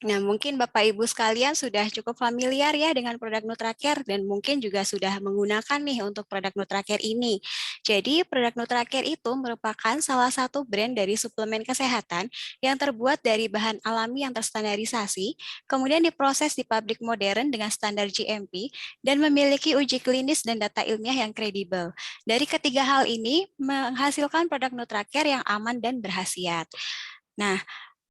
Nah, mungkin Bapak Ibu sekalian sudah cukup familiar ya dengan produk NutraCare dan mungkin juga sudah menggunakan nih untuk produk NutraCare ini. Jadi, produk NutraCare itu merupakan salah satu brand dari suplemen kesehatan yang terbuat dari bahan alami yang terstandarisasi, kemudian diproses di pabrik modern dengan standar GMP, dan memiliki uji klinis dan data ilmiah yang kredibel. Dari ketiga hal ini, menghasilkan produk NutraCare yang aman dan berkhasiat. Nah,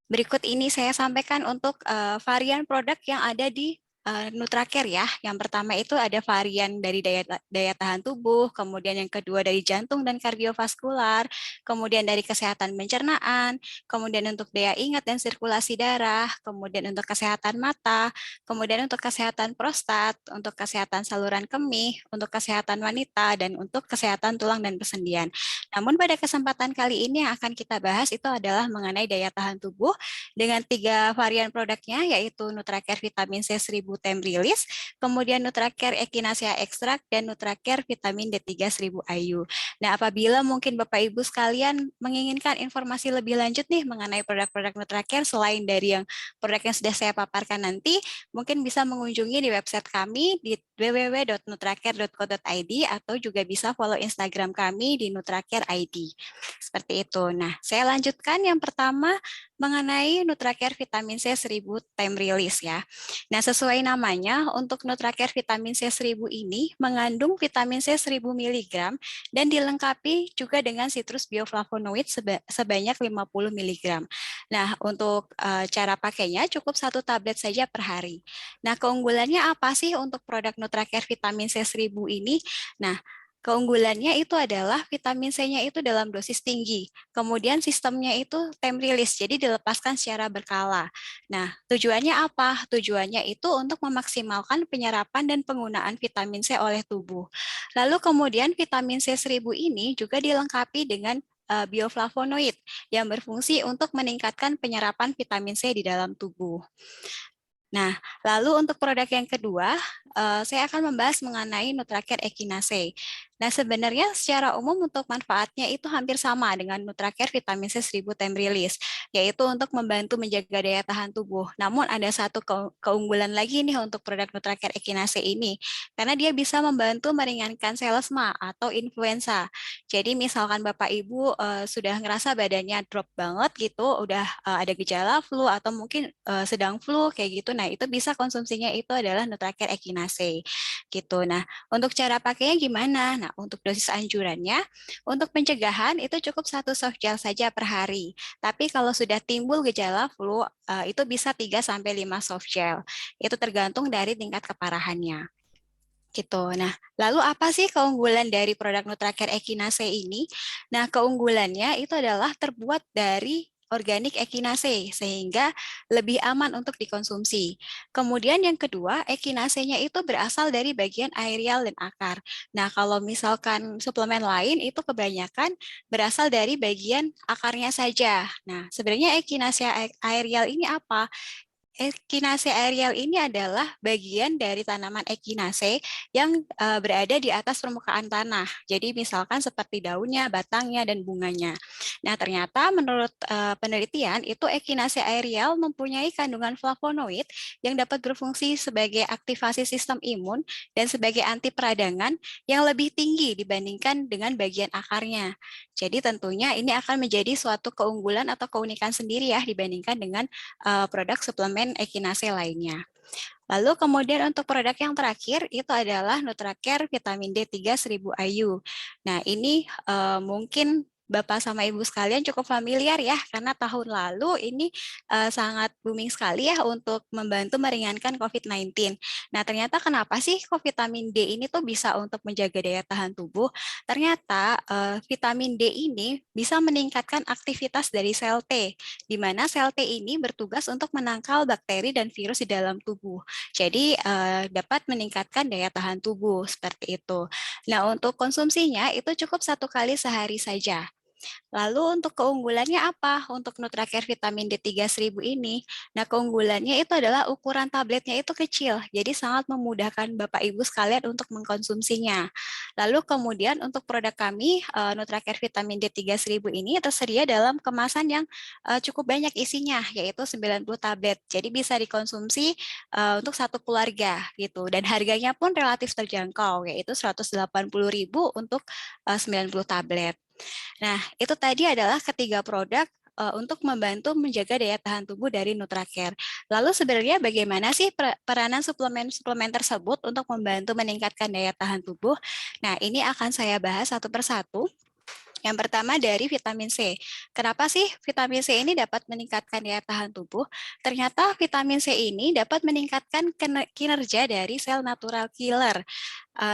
berikut ini saya sampaikan untuk varian produk yang ada di NutraCare ya. Yang pertama itu ada varian dari daya tahan tubuh, kemudian yang kedua dari jantung dan kardiovaskular, kemudian dari kesehatan pencernaan, kemudian untuk daya ingat dan sirkulasi darah, kemudian untuk kesehatan mata, kemudian untuk kesehatan prostat, untuk kesehatan saluran kemih, untuk kesehatan wanita, dan untuk kesehatan tulang dan persendian. Namun pada kesempatan kali ini yang akan kita bahas itu adalah mengenai daya tahan tubuh dengan 3 varian produknya yaitu NutraCare Vitamin C 1000 Time Release, kemudian NutraCare Echinacea Extract, dan NutraCare Vitamin D3 1000 IU. Nah, apabila mungkin Bapak Ibu sekalian menginginkan informasi lebih lanjut nih mengenai produk-produk NutraCare selain dari yang produk yang sudah saya paparkan nanti, mungkin bisa mengunjungi di website kami di www.nutracare.co.id atau juga bisa follow Instagram kami di NutraCare ID. Seperti itu. Nah, saya lanjutkan yang pertama mengenai NutraCare Vitamin C 1000 Time Release ya. Nah, sesuai namanya, untuk NutraCare Vitamin C 1000 ini mengandung vitamin C 1000 mg dan dilengkapi juga dengan citrus bioflavonoid sebanyak 50 mg. Nah, untuk cara pakainya cukup 1 tablet saja per hari. Nah, keunggulannya apa sih untuk produk NutraCare Vitamin C 1000 ini? Nah, keunggulannya itu adalah vitamin C-nya itu dalam dosis tinggi. Kemudian sistemnya itu time release, jadi dilepaskan secara berkala. Nah, tujuannya apa? Tujuannya itu untuk memaksimalkan penyerapan dan penggunaan vitamin C oleh tubuh. Lalu kemudian vitamin C 1000 ini juga dilengkapi dengan bioflavonoid yang berfungsi untuk meningkatkan penyerapan vitamin C di dalam tubuh. Nah, lalu untuk produk yang kedua, saya akan membahas mengenai NutraCare Echinacea. Nah, sebenarnya secara umum untuk manfaatnya itu hampir sama dengan NutraCare Vitamin C 1000 Time Release, yaitu untuk membantu menjaga daya tahan tubuh. Namun ada satu keunggulan lagi nih untuk produk NutraCare Echinacea ini, karena dia bisa membantu meringankan selesma atau influenza. Jadi misalkan Bapak Ibu sudah ngerasa badannya drop banget gitu, udah ada gejala flu atau mungkin sedang flu kayak gitu, nah itu bisa konsumsinya itu adalah NutraCare Echinacea gitu. Nah, untuk cara pakainya gimana? Nah, untuk dosis anjurannya, untuk pencegahan itu cukup 1 soft gel saja per hari. Tapi kalau sudah timbul gejala flu, itu bisa 3 sampai 5 soft gel. Itu tergantung dari tingkat keparahannya. Gitu. Nah, lalu apa sih keunggulan dari produk NutraCare Echinacea ini? Nah, keunggulannya itu adalah terbuat dari organik echinacea sehingga lebih aman untuk dikonsumsi. Kemudian yang kedua, echinacea-nya itu berasal dari bagian aerial dan akar. Nah, kalau misalkan suplemen lain itu kebanyakan berasal dari bagian akarnya saja. Nah, sebenarnya echinacea aerial ini apa? Echinacea aerial ini adalah bagian dari tanaman echinacea yang berada di atas permukaan tanah. Jadi misalkan seperti daunnya, batangnya, dan bunganya. Nah, ternyata menurut penelitian itu Echinacea aerial mempunyai kandungan flavonoid yang dapat berfungsi sebagai aktivasi sistem imun dan sebagai anti peradangan yang lebih tinggi dibandingkan dengan bagian akarnya. Jadi tentunya ini akan menjadi suatu keunggulan atau keunikan sendiri ya dibandingkan dengan produk suplemen Echinacea lainnya. Lalu kemudian untuk produk yang terakhir itu adalah Nutracare Vitamin D3 1000 IU. Nah, ini mungkin Bapak sama Ibu sekalian cukup familiar ya, karena tahun lalu ini sangat booming sekali ya untuk membantu meringankan COVID-19. Nah, ternyata kenapa sih kok vitamin D ini tuh bisa untuk menjaga daya tahan tubuh? Ternyata vitamin D ini bisa meningkatkan aktivitas dari sel T, di mana sel T ini bertugas untuk menangkal bakteri dan virus di dalam tubuh. Jadi dapat meningkatkan daya tahan tubuh seperti itu. Nah, untuk konsumsinya itu cukup 1 kali sehari saja. Lalu untuk keunggulannya apa untuk Nutracare vitamin D3 1000 ini? Nah, keunggulannya itu adalah ukuran tabletnya itu kecil, jadi sangat memudahkan Bapak Ibu sekalian untuk mengkonsumsinya. Lalu kemudian untuk produk kami, Nutracare vitamin D3 1000 ini tersedia dalam kemasan yang cukup banyak isinya, yaitu 90 tablet. Jadi bisa dikonsumsi untuk satu keluarga gitu. Dan harganya pun relatif terjangkau, yaitu 180.000 untuk 90 tablet. Nah, itu tadi adalah ketiga produk untuk membantu menjaga daya tahan tubuh dari Nutracare. Lalu sebenarnya bagaimana sih peranan suplemen-suplemen tersebut untuk membantu meningkatkan daya tahan tubuh? Nah, ini akan saya bahas satu persatu. Yang pertama dari vitamin C. Kenapa sih vitamin C ini dapat meningkatkan daya tahan tubuh? Ternyata vitamin C ini dapat meningkatkan kinerja dari sel natural killer.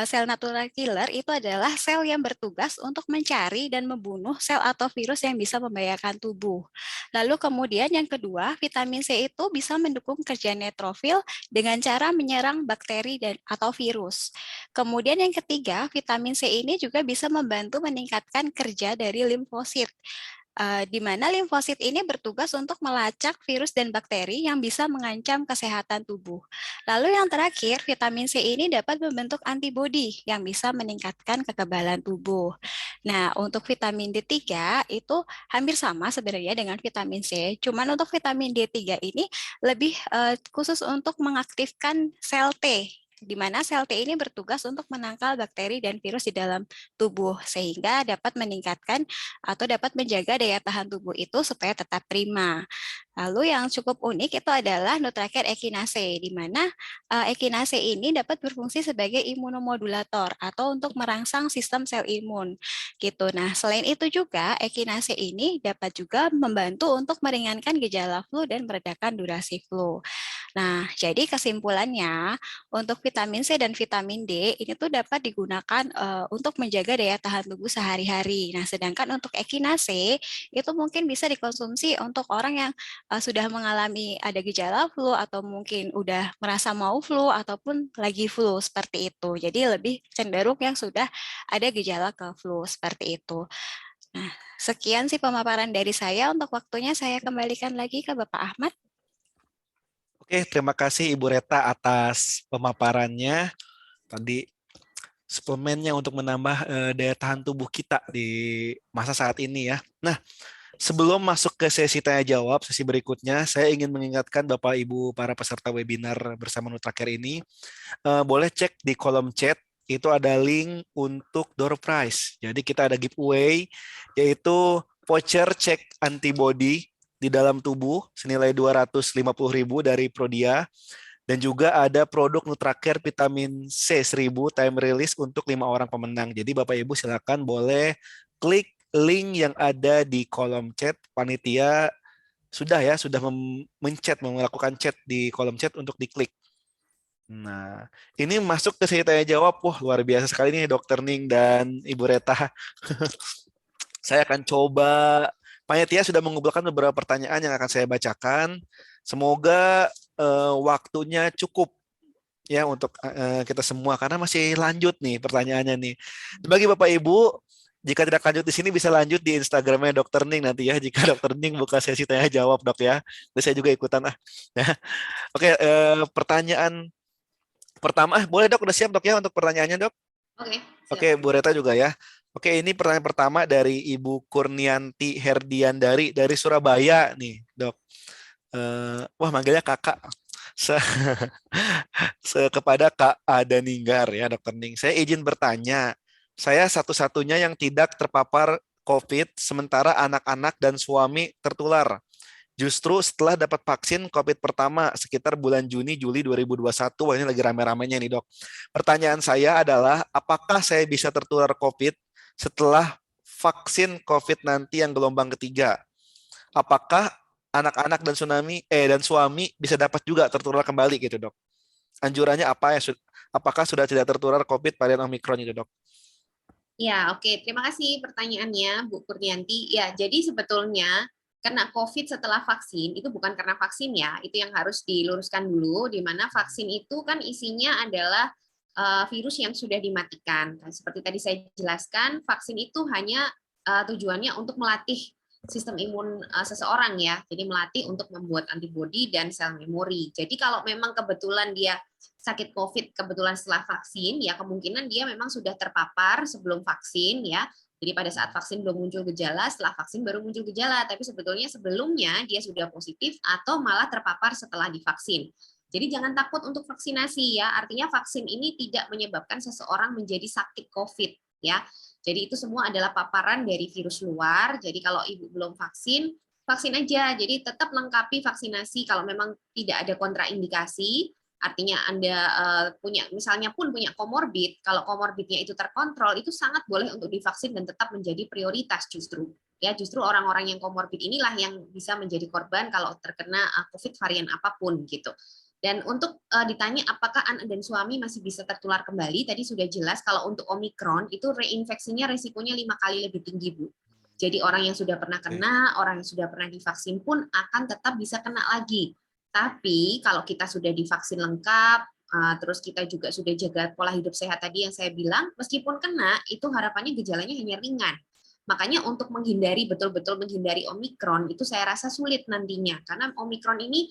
Sel natural killer itu adalah sel yang bertugas untuk mencari dan membunuh sel atau virus yang bisa membahayakan tubuh. Lalu kemudian yang kedua, vitamin C itu bisa mendukung kerja neutrofil dengan cara menyerang bakteri dan atau virus. Kemudian yang ketiga, vitamin C ini juga bisa membantu meningkatkan kerja dari limfosit, di mana limfosit ini bertugas untuk melacak virus dan bakteri yang bisa mengancam kesehatan tubuh. Lalu yang terakhir, vitamin C ini dapat membentuk antibodi yang bisa meningkatkan kekebalan tubuh. Nah, untuk vitamin D3 itu hampir sama sebenarnya dengan vitamin C, cuman untuk vitamin D3 ini lebih khusus untuk mengaktifkan sel T, di mana sel T ini bertugas untuk menangkal bakteri dan virus di dalam tubuh, sehingga dapat meningkatkan atau dapat menjaga daya tahan tubuh itu supaya tetap prima. Lalu yang cukup unik itu adalah Nutracare Echinacea, di mana Echinacea ini dapat berfungsi sebagai imunomodulator atau untuk merangsang sistem sel imun. Gitu. Nah, selain itu juga Echinacea ini dapat juga membantu untuk meringankan gejala flu dan meredakan durasi flu. Nah, jadi kesimpulannya untuk vitamin C dan vitamin D ini tuh dapat digunakan untuk menjaga daya tahan tubuh sehari-hari. Nah, sedangkan untuk Echinacea itu mungkin bisa dikonsumsi untuk orang yang sudah mengalami ada gejala flu atau mungkin udah merasa mau flu ataupun lagi flu seperti itu. Jadi lebih cenderung yang sudah ada gejala ke flu seperti itu. Nah, sekian sih pemaparan dari saya. Untuk waktunya saya kembalikan lagi ke Bapak Ahmad. Oke, terima kasih Ibu Reta atas pemaparannya. Tadi suplemennya untuk menambah daya tahan tubuh kita di masa saat ini ya. Nah, sebelum masuk ke sesi tanya jawab, sesi berikutnya, saya ingin mengingatkan Bapak Ibu para peserta webinar bersama Nutracare ini, boleh cek di kolom chat, itu ada link untuk door prize. Jadi kita ada giveaway, yaitu voucher cek antibody di dalam tubuh senilai 250.000 dari Prodia. Dan juga ada produk Nutracare vitamin C 1000 time release untuk 5 orang pemenang. Jadi Bapak Ibu silakan boleh klik link yang ada di kolom chat. Panitia sudah mencet, melakukan chat di kolom chat untuk diklik. Nah, ini masuk ke sesi tanya jawab. Wah, luar biasa sekali nih Dokter Ning dan Ibu Reta. Saya akan coba, panitia sudah mengumpulkan beberapa pertanyaan yang akan saya bacakan. Semoga waktunya cukup ya untuk kita semua karena masih lanjut nih pertanyaannya nih. Bagi Bapak Ibu Jika tidak lanjut di sini bisa lanjut di Instagramnya Dokter Ning nanti ya. Jika Dokter Ning buka sesi tanya jawab dok ya. Terus saya juga ikutan ah. Ya. Oke, pertanyaan pertama, boleh dok udah siap dok ya untuk pertanyaannya dok? Oke, Oke, siap. Bu Reta juga ya. Oke, ini pertanyaan pertama dari Ibu Kurnianti Herdiandari dari Surabaya nih dok. Wah manggilnya kakak. Se kepada Kak Ada Ninggar ya Dokter Ning. Saya izin bertanya. Saya satu-satunya yang tidak terpapar COVID, sementara anak-anak dan suami tertular. Justru setelah dapat vaksin COVID pertama sekitar bulan Juni Juli 2021, wah ini lagi rame-ramenya nih dok. Pertanyaan saya adalah, apakah saya bisa tertular COVID setelah vaksin COVID nanti yang gelombang ketiga? Apakah anak-anak dan suami bisa dapat juga tertular kembali gitu dok? Anjurannya apa ya? Apakah sudah tidak tertular COVID varian Omikron itu dok? Ya, oke. Terima kasih pertanyaannya, Bu Kurnianti. Ya, jadi sebetulnya kena COVID setelah vaksin itu bukan karena vaksin ya, itu yang harus diluruskan dulu, di mana vaksin itu kan isinya adalah virus yang sudah dimatikan. Nah, seperti tadi saya jelaskan, vaksin itu hanya tujuannya untuk melatih sistem imun seseorang ya, jadi melatih untuk membuat antibodi dan sel memori. Jadi kalau memang kebetulan dia sakit COVID kebetulan setelah vaksin, ya kemungkinan dia memang sudah terpapar sebelum vaksin ya. Jadi pada saat vaksin belum muncul gejala, setelah vaksin baru muncul gejala. Tapi sebetulnya sebelumnya dia sudah positif atau malah terpapar setelah divaksin. Jadi jangan takut untuk vaksinasi ya. Artinya vaksin ini tidak menyebabkan seseorang menjadi sakit COVID ya. Jadi itu semua adalah paparan dari virus luar. Jadi kalau ibu belum vaksin, vaksin aja. Jadi tetap lengkapi vaksinasi kalau memang tidak ada kontraindikasi. Artinya Anda punya, misalnya pun punya komorbid, kalau komorbidnya itu terkontrol, itu sangat boleh untuk divaksin dan tetap menjadi prioritas justru. Ya, justru orang-orang yang komorbid inilah yang bisa menjadi korban kalau terkena COVID varian apapun gitu. Dan untuk ditanya apakah anak dan suami masih bisa tertular kembali, tadi sudah jelas kalau untuk Omikron itu reinfeksinya resikonya 5 kali lebih tinggi, Bu. Jadi orang yang sudah pernah kena, orang yang sudah pernah divaksin pun akan tetap bisa kena lagi. Tapi kalau kita sudah divaksin lengkap, terus kita juga sudah jaga pola hidup sehat tadi yang saya bilang, meskipun kena, itu harapannya gejalanya hanya ringan. Makanya untuk menghindari, betul-betul menghindari Omikron, itu saya rasa sulit nantinya. Karena Omikron ini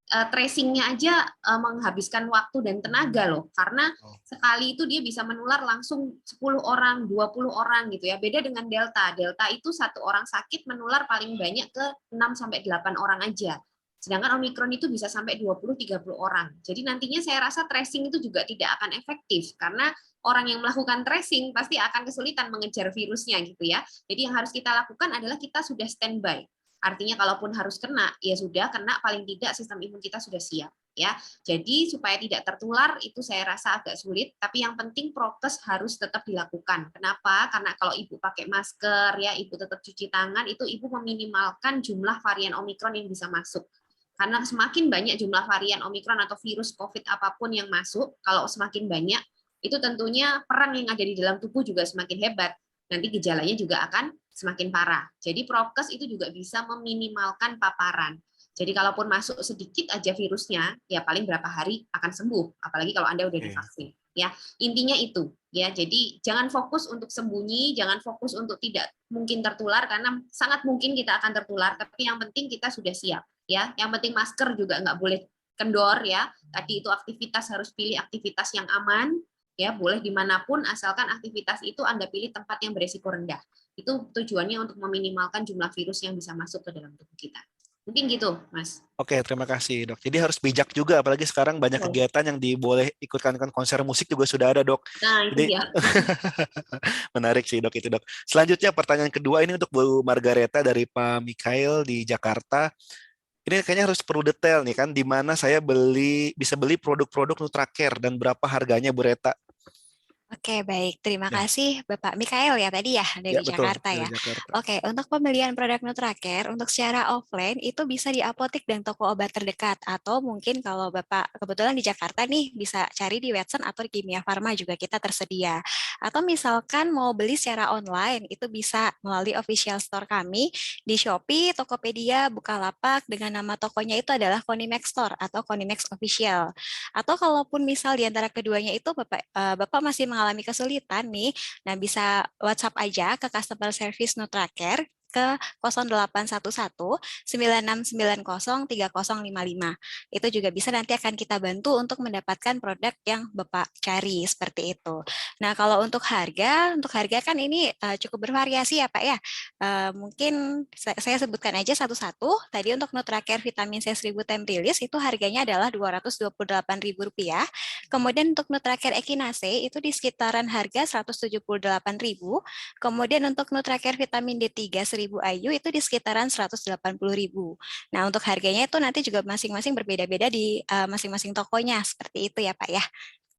tracing-nya aja menghabiskan waktu dan tenaga loh. Karena sekali itu dia bisa menular langsung 10 orang, 20 orang gitu ya. Beda dengan Delta. Delta itu satu orang sakit menular paling banyak ke 6-8 orang aja. Sedangkan Omikron itu bisa sampai 20-30 orang. Jadi nantinya saya rasa tracing itu juga tidak akan efektif karena orang yang melakukan tracing pasti akan kesulitan mengejar virusnya gitu ya. Jadi yang harus kita lakukan adalah kita sudah standby. Artinya kalaupun harus kena, ya sudah kena paling tidak sistem imun kita sudah siap ya. Jadi supaya tidak tertular itu saya rasa agak sulit, tapi yang penting prokes harus tetap dilakukan. Kenapa? Karena kalau ibu pakai masker ya, ibu tetap cuci tangan, itu ibu meminimalkan jumlah varian Omikron yang bisa masuk. Karena semakin banyak jumlah varian Omikron atau virus COVID apapun yang masuk, kalau semakin banyak, itu tentunya perang yang ada di dalam tubuh juga semakin hebat. Nanti gejalanya juga akan semakin parah. Jadi prokes itu juga bisa meminimalkan paparan. Jadi kalaupun masuk sedikit aja virusnya, ya paling berapa hari akan sembuh. Apalagi kalau Anda udah divaksin. Ya, intinya itu. Ya, jadi jangan fokus untuk sembunyi, jangan fokus untuk tidak mungkin tertular karena sangat mungkin kita akan tertular. Tapi yang penting kita sudah siap. Ya, yang penting masker juga nggak boleh kendor ya. Tadi itu aktivitas harus pilih aktivitas yang aman. Ya, boleh dimanapun asalkan aktivitas itu Anda pilih tempat yang beresiko rendah. Itu tujuannya untuk meminimalkan jumlah virus yang bisa masuk ke dalam tubuh kita. Mungkin gitu, Mas. Oke, terima kasih dok. Jadi harus bijak juga, apalagi sekarang banyak kegiatan yang diboleh ikutkan konser musik juga sudah ada dok. Nah, itu Jadi dia. menarik sih dok itu dok. Selanjutnya pertanyaan kedua ini untuk Bu Margareta dari Pak Mikhail di Jakarta. Ini kayaknya harus perlu detail nih kan, di mana saya bisa beli produk-produk Nutracare dan berapa harganya Bu Reta? Oke, baik. Terima Ya, kasih Bapak Mikael ya tadi ya ya dari betul Jakarta dari ya. Jakarta. Oke, untuk pembelian produk Nutracare untuk secara offline itu bisa di apotek dan toko obat terdekat atau mungkin kalau Bapak kebetulan di Jakarta nih bisa cari di Watson atau di Kimia Farma juga kita tersedia. Atau misalkan mau beli secara online, itu bisa melalui official store kami di Shopee, Tokopedia, Bukalapak dengan nama tokonya itu adalah Konimax Store atau Konimax Official. Atau kalaupun misal di antara keduanya itu Bapak masih mengalami kesulitan nih, nah bisa WhatsApp aja ke customer service Nutracare ke 0811 9690 3055. Itu juga bisa nanti akan kita bantu untuk mendapatkan produk yang Bapak cari seperti itu. Nah, kalau untuk harga kan ini cukup bervariasi ya Pak ya. Mungkin saya sebutkan aja satu-satu. Tadi untuk Nutracare Vitamin C 1000 Temprilis itu harganya adalah Rp228.000. Kemudian untuk Nutracare Echinacea itu di sekitaran harga Rp178.000. Kemudian untuk Nutracare Vitamin D3 1000 IU itu di sekitaran Rp180.000. Nah, untuk harganya itu nanti juga masing-masing berbeda-beda di masing-masing tokonya. Seperti itu ya Pak ya.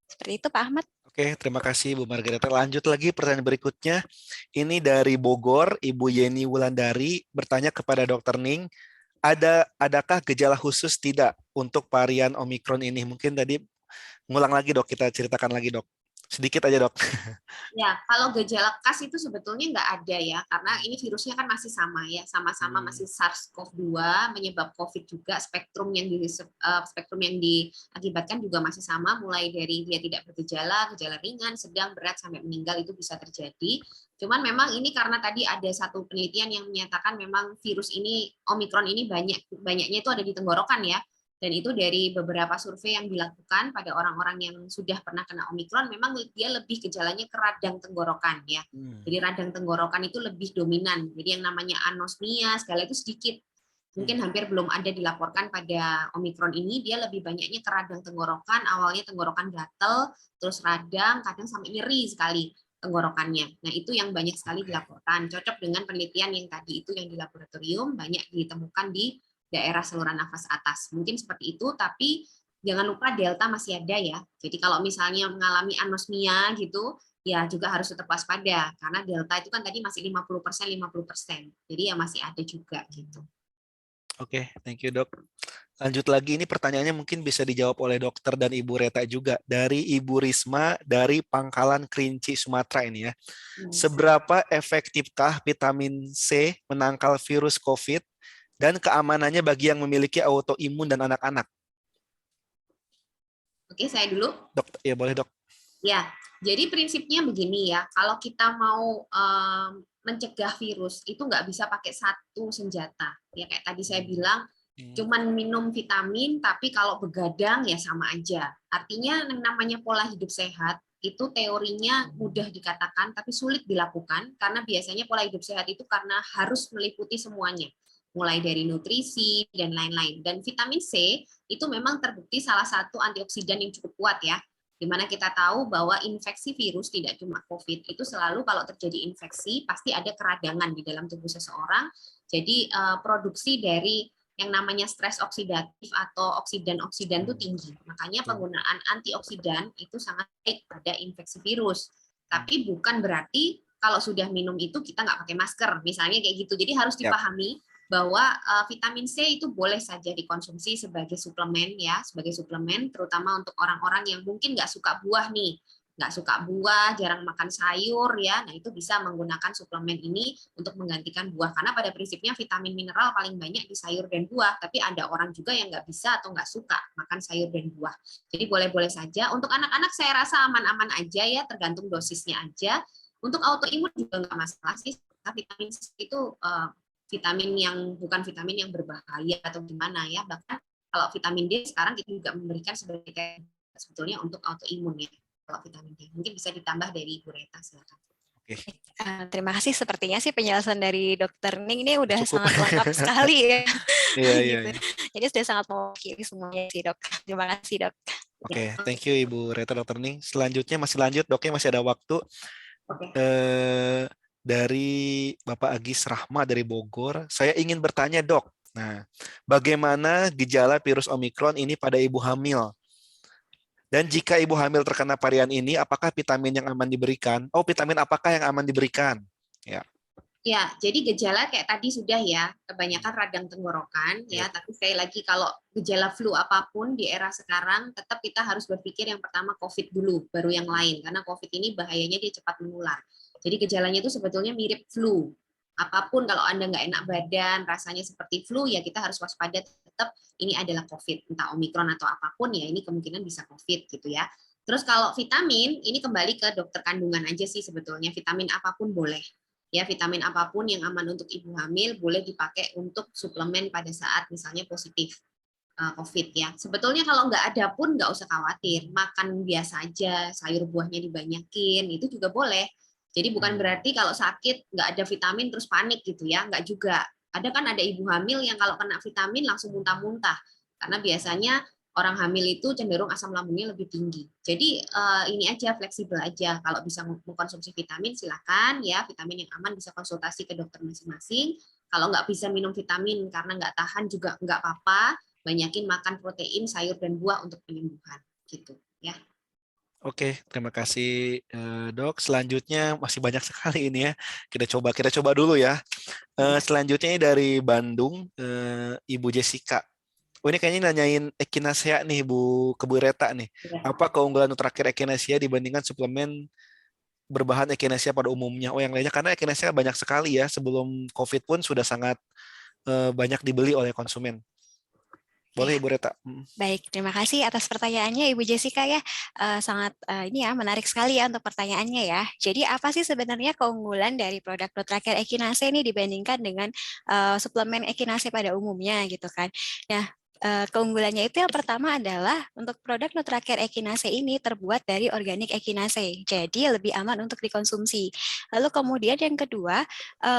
Seperti itu Pak Ahmad. Oke, terima kasih Bu Margareta. Lanjut lagi pertanyaan berikutnya. Ini dari Bogor, Ibu Yeni Wulandari bertanya kepada Dokter Ning, adakah gejala khusus tidak untuk varian Omikron ini? Mungkin tadi ngulang lagi dok, kita ceritakan lagi dok. Sedikit aja dok. Ya, kalau gejala khas itu sebetulnya nggak ada ya, karena ini virusnya kan masih sama ya, sama-sama masih SARS-CoV-2, menyebab COVID juga, spektrum yang diakibatkan juga masih sama, mulai dari dia tidak bergejala, gejala ringan, sedang, berat, sampai meninggal itu bisa terjadi. Cuman memang ini karena tadi ada satu penelitian yang menyatakan memang virus ini, Omikron ini banyaknya itu ada di tenggorokan ya. Dan itu dari beberapa survei yang dilakukan pada orang-orang yang sudah pernah kena Omikron, memang dia lebih gejalanya ke radang tenggorokan ya. Jadi radang tenggorokan itu lebih dominan. Jadi yang namanya anosmia segala itu sedikit. Mungkin hampir belum ada dilaporkan pada Omikron ini, dia lebih banyaknya ke radang tenggorokan, awalnya tenggorokan gatel, terus radang, kadang sampai nyeri sekali tenggorokannya. Nah, itu yang banyak sekali dilaporkan. Cocok dengan penelitian yang tadi itu yang di laboratorium, banyak ditemukan di daerah saluran nafas atas. Mungkin seperti itu, tapi jangan lupa delta masih ada ya. Jadi kalau misalnya mengalami anosmia gitu, ya juga harus tetap waspada karena delta itu kan tadi masih 50%, 50%. Jadi ya masih ada juga gitu. Oke, thank you dok. Lanjut lagi, ini pertanyaannya mungkin bisa dijawab oleh dokter dan Ibu Reta juga. Dari Ibu Risma dari Pangkalan Kerinci, Sumatera ini ya. Seberapa efektifkah vitamin C menangkal virus COVID dan keamanannya bagi yang memiliki autoimun dan anak-anak? Oke, saya dulu. Dok, ya boleh dok. Ya, jadi prinsipnya begini ya, kalau kita mau mencegah virus itu nggak bisa pakai satu senjata. Ya kayak tadi saya bilang, cuman minum vitamin, tapi kalau begadang ya sama aja. Artinya yang namanya pola hidup sehat itu teorinya mudah dikatakan, tapi sulit dilakukan karena biasanya pola hidup sehat itu karena harus meliputi semuanya, mulai dari nutrisi dan lain-lain. Dan vitamin C itu memang terbukti salah satu antioksidan yang cukup kuat ya, di mana kita tahu bahwa infeksi virus tidak cuma COVID, itu selalu kalau terjadi infeksi pasti ada keradangan di dalam tubuh seseorang. Jadi produksi dari yang namanya stres oksidatif atau oksidan-oksidan itu tinggi. Makanya penggunaan antioksidan itu sangat baik pada infeksi virus. Tapi bukan berarti kalau sudah minum itu kita nggak pakai masker, misalnya kayak gitu. Jadi harus dipahami bahwa vitamin C itu boleh saja dikonsumsi sebagai suplemen ya, sebagai suplemen terutama untuk orang-orang yang mungkin nggak suka buah nih, nggak suka buah, jarang makan sayur ya, nah itu bisa menggunakan suplemen ini untuk menggantikan buah karena pada prinsipnya vitamin mineral paling banyak di sayur dan buah, tapi ada orang juga yang nggak bisa atau nggak suka makan sayur dan buah. Jadi boleh-boleh saja. Untuk anak-anak saya rasa aman-aman aja ya, tergantung dosisnya aja. Untuk autoimun juga nggak masalah sih, vitamin C itu vitamin yang bukan vitamin yang berbahaya atau gimana ya, bahkan kalau vitamin D sekarang kita juga memberikan sebagai sebetulnya untuk autoimun ya, kalau vitamin D mungkin bisa ditambah dari Ibu Reta, silakan. Terima kasih, sepertinya sih penjelasan dari Dokter Ning ini udah sangat lengkap sekali ya. Gitu. Jadi sudah sangat mewakili semuanya sih dok. Terima kasih dok. Oke, thank you Ibu Reta, Dokter Ning. Selanjutnya masih lanjut doknya, masih ada waktu. Dari Bapak Agis Rahma dari Bogor, saya ingin bertanya dok, nah bagaimana gejala virus Omikron ini pada ibu hamil? Dan jika ibu hamil terkena varian ini, apakah vitamin yang aman diberikan? Vitamin apakah yang aman diberikan? Ya. Ya, jadi gejala kayak tadi sudah ya, kebanyakan radang tenggorokan ya, Yep. tapi sekali lagi kalau gejala flu apapun di era sekarang, tetap kita harus berpikir yang pertama COVID dulu, baru yang lain, karena COVID ini bahayanya dia cepat menular. Jadi gejalanya itu sebetulnya mirip flu. Apapun kalau Anda nggak enak badan, rasanya seperti flu, ya kita harus waspada tetap ini adalah COVID, entah Omikron atau apapun ya, ini kemungkinan bisa COVID gitu ya. Terus kalau vitamin, ini kembali ke dokter kandungan aja sih sebetulnya, vitamin apapun boleh. Ya, vitamin apapun yang aman untuk ibu hamil boleh dipakai untuk suplemen pada saat misalnya positif COVID ya. Sebetulnya kalau nggak ada pun nggak usah khawatir, makan biasa aja, sayur buahnya dibanyakin, itu juga boleh. Jadi bukan berarti kalau sakit nggak ada vitamin terus panik gitu ya, nggak juga. Ada kan ada ibu hamil yang kalau kena vitamin langsung muntah-muntah, karena biasanya orang hamil itu cenderung asam lambungnya lebih tinggi. Jadi ini aja fleksibel aja. Kalau bisa mengkonsumsi vitamin silakan ya, vitamin yang aman bisa konsultasi ke dokter masing-masing. Kalau nggak bisa minum vitamin karena nggak tahan juga nggak apa-apa. Banyakin makan protein, sayur dan buah untuk penyembuhan gitu ya. Oke, terima kasih Dok. Selanjutnya masih banyak sekali ini ya. Kita coba dulu ya. Selanjutnya ini dari Bandung, Ibu Jessica. Oh, ini kayaknya nanyain echinacea nih ke Bu Reta nih. Ya. Apa keunggulan terakhir echinacea dibandingkan suplemen berbahan echinacea pada umumnya? Oh, yang lainnya karena echinacea banyak sekali ya. Sebelum COVID pun sudah sangat banyak dibeli oleh konsumen. Oke. Boleh Ibu Reta? Baik, terima kasih atas pertanyaannya Ibu Jessica ya. Sangat ini ya menarik sekali ya untuk pertanyaannya ya. Jadi apa sih sebenarnya keunggulan dari produk Nutracare Echinacea ini dibandingkan dengan suplemen Echinacea pada umumnya gitu kan? Nah, keunggulannya itu yang pertama adalah untuk produk Nutracare Echinacea ini terbuat dari organik Echinacea, jadi lebih aman untuk dikonsumsi. Lalu kemudian yang kedua,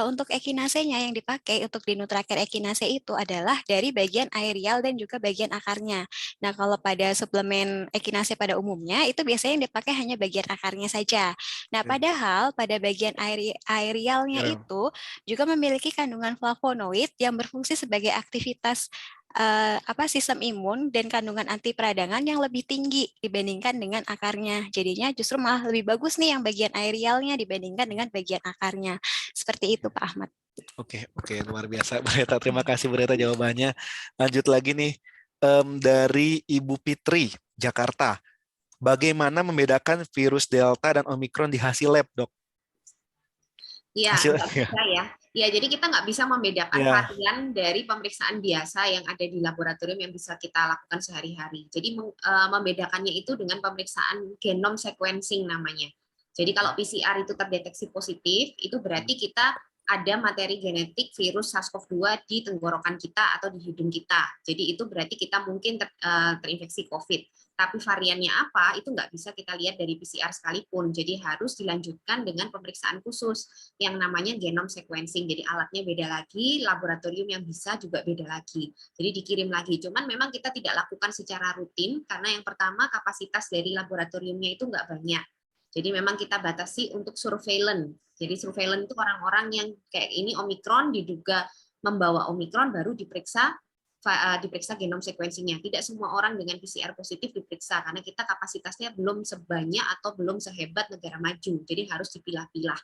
untuk Echinacea-nya yang dipakai untuk di Nutracare Echinacea itu adalah dari bagian aerial dan juga bagian akarnya. Nah, kalau pada suplemen Echinacea pada umumnya itu biasanya yang dipakai hanya bagian akarnya saja. Nah, padahal pada bagian aerialnya Ya. itu juga memiliki kandungan flavonoid yang berfungsi sebagai aktivitas sistem imun dan kandungan anti peradangan yang lebih tinggi dibandingkan dengan akarnya. Jadinya justru malah lebih bagus nih yang bagian aerialnya dibandingkan dengan bagian akarnya. Seperti itu, Pak Ahmad. Oke, luar biasa, Bu Reta. Terima kasih, Bu Reta, jawabannya. Lanjut lagi nih, dari Ibu Fitri, Jakarta. Bagaimana membedakan virus Delta dan Omikron di hasil lab, Dok? Iya, Hasil, nggak bisa ya. Ya, jadi kita nggak bisa membedakan ya, varian dari pemeriksaan biasa yang ada di laboratorium yang bisa kita lakukan sehari-hari. Jadi membedakannya itu dengan pemeriksaan genome sequencing namanya. Jadi kalau PCR itu terdeteksi positif, itu berarti kita ada materi genetik virus SARS-CoV-2 di tenggorokan kita atau di hidung kita. Jadi itu berarti kita mungkin terinfeksi COVID. Tapi variannya apa, itu nggak bisa kita lihat dari PCR sekalipun. Jadi harus dilanjutkan dengan pemeriksaan khusus yang namanya genome sequencing. Jadi alatnya beda lagi, laboratorium yang bisa juga beda lagi. Jadi dikirim lagi. Cuman memang kita tidak lakukan secara rutin, karena yang pertama kapasitas dari laboratoriumnya itu nggak banyak. Jadi memang kita batasi untuk surveillance. Jadi surveillance itu orang-orang yang kayak ini Omikron, diduga membawa Omikron, baru diperiksa genome sequencing-nya. Tidak semua orang dengan PCR positif diperiksa karena kita kapasitasnya belum sebanyak atau belum sehebat negara maju. Jadi harus dipilah-pilah.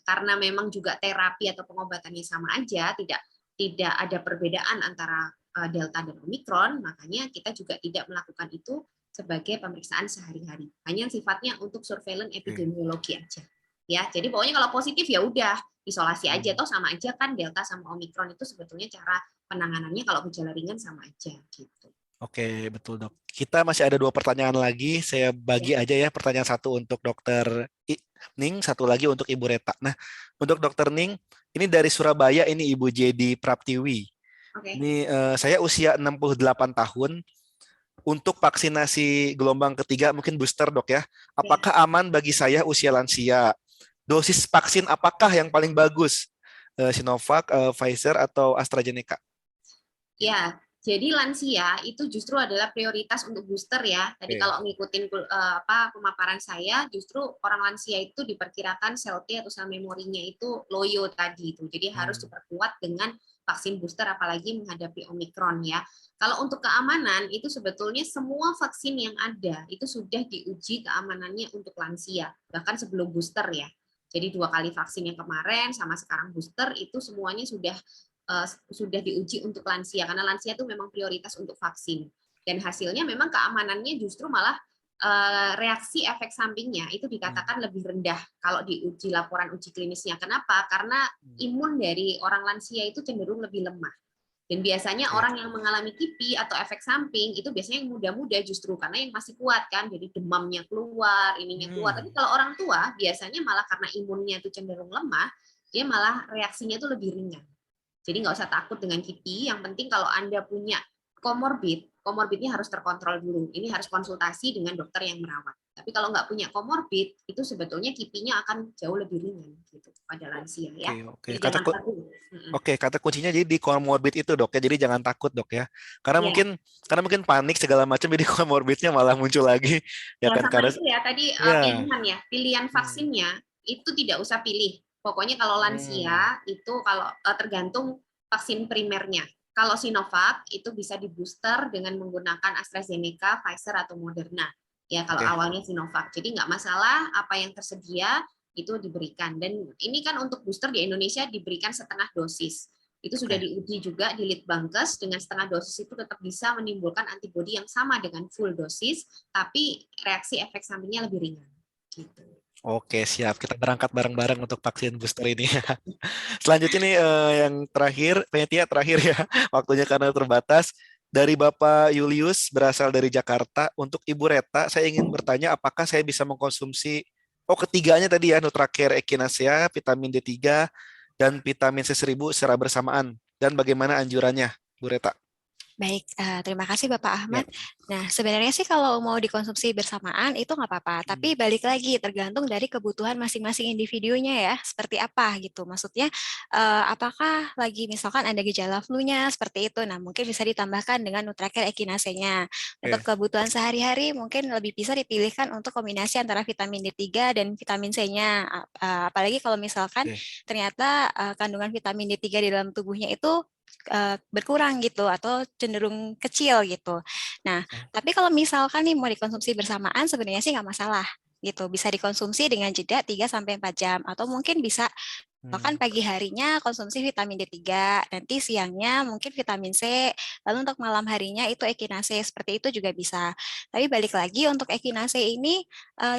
Karena memang juga terapi atau pengobatannya sama aja, tidak ada perbedaan antara Delta dan Omikron, makanya kita juga tidak melakukan itu sebagai pemeriksaan sehari-hari. Hanya sifatnya untuk surveillance epidemiologi aja. Ya, jadi pokoknya kalau positif ya udah isolasi aja, toh sama aja kan Delta sama Omikron itu sebetulnya cara penanganannya kalau gejala ringan sama aja gitu. Oke, betul Dok. Kita masih ada 2 pertanyaan lagi. Saya bagi aja ya, pertanyaan satu untuk Dokter Ning, satu lagi untuk Ibu Reta. Nah, untuk Dokter Ning, ini dari Surabaya, ini Ibu Jedi Praptiwi. Oke. Ini saya usia 68 tahun. Untuk vaksinasi gelombang ketiga, mungkin booster Dok ya. Apakah aman bagi saya usia lansia? Dosis vaksin apakah yang paling bagus? Sinovac, Pfizer, atau AstraZeneca? Ya, jadi lansia itu justru adalah prioritas untuk booster ya. Tadi kalau ngikutin pemaparan saya, justru orang lansia itu diperkirakan sel T atau sel memorinya itu loyo tadi itu. Jadi harus diperkuat dengan vaksin booster apalagi menghadapi Omikron ya. Kalau untuk keamanan itu sebetulnya semua vaksin yang ada itu sudah diuji keamanannya untuk lansia, bahkan sebelum booster ya. Jadi 2 kali vaksin yang kemarin sama sekarang booster itu semuanya sudah diuji untuk lansia, karena lansia itu memang prioritas untuk vaksin. Dan hasilnya memang keamanannya justru malah reaksi efek sampingnya itu dikatakan lebih rendah kalau diuji laporan uji klinisnya. Kenapa? Karena imun dari orang lansia itu cenderung lebih lemah. Dan biasanya orang yang mengalami kipi atau efek samping itu biasanya yang muda-muda justru, karena yang masih kuat kan, jadi demamnya keluar, ininya keluar. Tapi kalau orang tua biasanya malah karena imunnya itu cenderung lemah, dia malah reaksinya itu lebih ringan. Jadi nggak usah takut dengan kipi, yang penting kalau Anda punya komorbidnya harus terkontrol dulu. Ini harus konsultasi dengan dokter yang merawat. Tapi kalau nggak punya komorbid, itu sebetulnya kipinya akan jauh lebih ringan gitu pada lansia ya. Oke. Jadi jangan takut. Kata kuncinya jadi di comorbid itu, Dok ya. Jadi jangan takut, Dok ya. Karena Iya. mungkin panik segala macam, jadi comorbidnya malah muncul lagi ya Ya kan, sama karena itu ya tadi ya. pilihan vaksinnya itu tidak usah pilih. Pokoknya kalau lansia itu kalau tergantung vaksin primernya. Kalau Sinovac itu bisa di booster dengan menggunakan AstraZeneca, Pfizer atau Moderna. Ya kalau Oke. awalnya Sinovac. Jadi nggak masalah apa yang tersedia itu diberikan. Dan ini kan untuk booster di Indonesia diberikan setengah dosis. Itu sudah diuji juga di Litbangkes, dengan setengah dosis itu tetap bisa menimbulkan antibodi yang sama dengan full dosis, tapi reaksi efek sampingnya lebih ringan. Gitu. Oke, siap. Kita berangkat bareng-bareng untuk vaksin booster ini. Selanjutnya nih yang terakhir, Penitia terakhir ya, waktunya karena terbatas. Dari Bapak Julius berasal dari Jakarta, untuk Ibu Reta, saya ingin bertanya apakah saya bisa mengkonsumsi, ketiganya tadi ya, Nutracare Echinacea, vitamin D3, dan vitamin C1000 secara bersamaan. Dan bagaimana anjurannya, Bu Reta? Baik, terima kasih Bapak Ya. Ahmad. Nah, sebenarnya sih kalau mau dikonsumsi bersamaan itu nggak apa-apa, tapi balik lagi tergantung dari kebutuhan masing-masing individunya ya, seperti apa gitu. Maksudnya, apakah lagi misalkan ada gejala flu-nya seperti itu, nah mungkin bisa ditambahkan dengan Nutracare Echinacea-nya. Untuk kebutuhan sehari-hari mungkin lebih bisa dipilihkan untuk kombinasi antara vitamin D3 dan vitamin C-nya. Apalagi kalau misalkan ternyata kandungan vitamin D3 di dalam tubuhnya itu berkurang gitu atau cenderung kecil gitu. Nah, tapi kalau misalkan nih mau dikonsumsi bersamaan sebenarnya sih nggak masalah gitu. Bisa dikonsumsi dengan jeda 3 sampai 4 jam atau mungkin bisa bahkan pagi harinya konsumsi vitamin D3, nanti siangnya mungkin vitamin C, lalu untuk malam harinya itu Echinacea, seperti itu juga bisa. Tapi balik lagi untuk Echinacea ini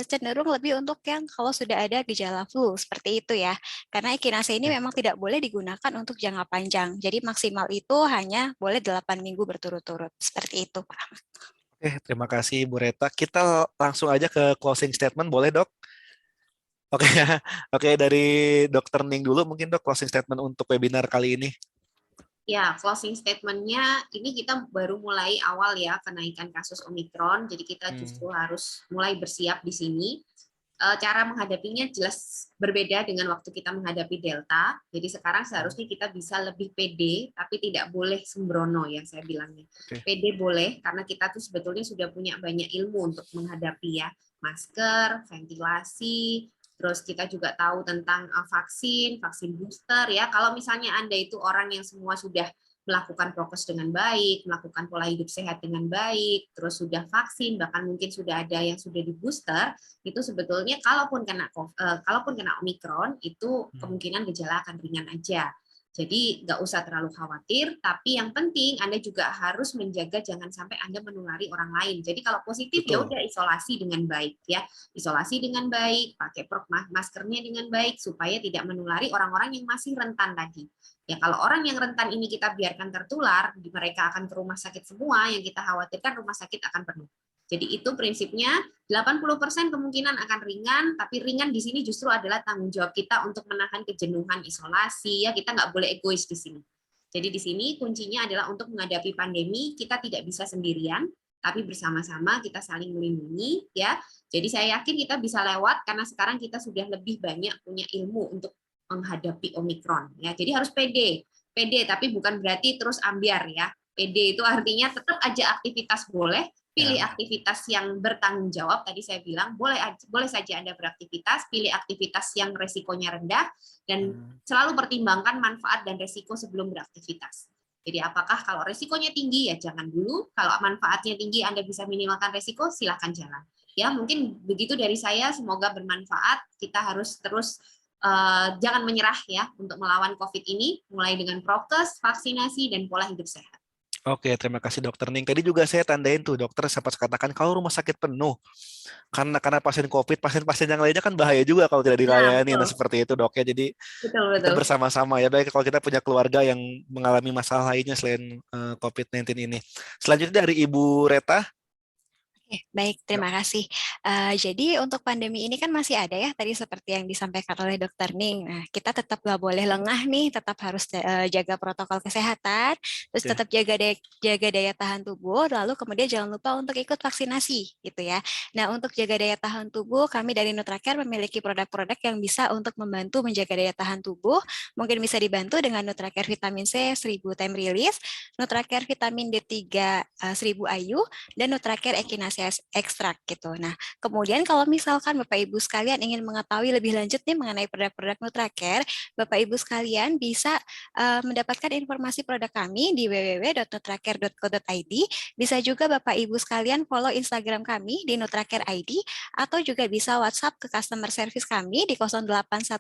cenderung lebih untuk yang kalau sudah ada gejala flu, seperti itu ya. Karena Echinacea ini memang tidak boleh digunakan untuk jangka panjang, jadi maksimal itu hanya boleh 8 minggu berturut-turut, seperti itu Pak. Terima kasih Bu Reta. Kita langsung aja ke closing statement, boleh Dok? Oke, dari Dokter Ning dulu mungkin Dok, closing statement untuk webinar kali ini. Ya, closing statement-nya ini kita baru mulai awal ya kenaikan kasus Omikron, jadi kita justru harus mulai bersiap di sini. Cara menghadapinya jelas berbeda dengan waktu kita menghadapi Delta. Jadi sekarang seharusnya kita bisa lebih pede, tapi tidak boleh sembrono ya saya bilangnya. Pede boleh, karena kita tuh sebetulnya sudah punya banyak ilmu untuk menghadapi ya. Masker, ventilasi, terus kita juga tahu tentang vaksin booster ya. Kalau misalnya Anda itu orang yang semua sudah melakukan prokes dengan baik, melakukan pola hidup sehat dengan baik, terus sudah vaksin, bahkan mungkin sudah ada yang sudah di booster, itu sebetulnya kalaupun kena Omikron, itu kemungkinan gejala akan ringan aja. Jadi nggak usah terlalu khawatir, tapi yang penting Anda juga harus menjaga jangan sampai Anda menulari orang lain. Jadi kalau positif ya udah isolasi dengan baik ya, isolasi dengan baik, pakai maskernya dengan baik supaya tidak menulari orang-orang yang masih rentan tadi. Ya kalau orang yang rentan ini kita biarkan tertular, mereka akan ke rumah sakit semua, yang kita khawatirkan rumah sakit akan penuh. Jadi itu prinsipnya 80% kemungkinan akan ringan, tapi ringan di sini justru adalah tanggung jawab kita untuk menahan kejenuhan isolasi ya, kita nggak boleh egois di sini. Jadi di sini kuncinya adalah untuk menghadapi pandemi, kita tidak bisa sendirian, tapi bersama-sama kita saling melindungi ya. Jadi saya yakin kita bisa lewat karena sekarang kita sudah lebih banyak punya ilmu untuk menghadapi Omikron ya. Jadi harus pede tapi bukan berarti terus ambiar ya. Pede itu artinya tetap aja aktivitas boleh, pilih aktivitas yang bertanggung jawab. Tadi saya bilang boleh saja Anda beraktivitas, pilih aktivitas yang resikonya rendah dan selalu pertimbangkan manfaat dan resiko sebelum beraktivitas. Jadi apakah kalau resikonya tinggi ya jangan dulu, kalau manfaatnya tinggi Anda bisa minimalkan resiko, silakan jalan. Ya, mungkin begitu dari saya, semoga bermanfaat. Kita harus terus jangan menyerah ya untuk melawan COVID ini, mulai dengan prokes, vaksinasi, dan pola hidup sehat. Oke, terima kasih Dokter Ning. Tadi juga saya tandain tuh dokter sempat katakan kalau rumah sakit penuh karena pasien COVID, pasien-pasien yang lainnya kan bahaya juga kalau tidak Nah, dilayani. Nah, betul, seperti itu dok ya. Jadi betul, kita betul. bersama-sama ya. Baik kalau kita punya keluarga yang mengalami masalah lainnya selain COVID-19 ini. Selanjutnya dari Ibu Reta. Oke, baik, terima kasih. Jadi untuk pandemi ini kan masih ada ya, tadi seperti yang disampaikan oleh Dokter Ning. Nah, kita tetap nggak boleh lengah nih, tetap harus jaga protokol kesehatan, terus Oke. tetap jaga daya tahan tubuh, lalu kemudian jangan lupa untuk ikut vaksinasi, gitu ya. Nah, untuk jaga daya tahan tubuh, kami dari Nutracare memiliki produk-produk yang bisa untuk membantu menjaga daya tahan tubuh. Mungkin bisa dibantu dengan Nutracare Vitamin C 1000 Time Release, Nutracare Vitamin D3 1000 IU, dan Nutracare Echinacea Extract gitu. Nah, kemudian kalau misalkan Bapak Ibu sekalian ingin mengetahui lebih lanjut nih mengenai produk-produk Nutracare, Bapak Ibu sekalian bisa mendapatkan informasi produk kami di www.nutracare.co.id. Bisa juga Bapak Ibu sekalian follow Instagram kami di Nutracare ID atau juga bisa WhatsApp ke customer service kami di 0811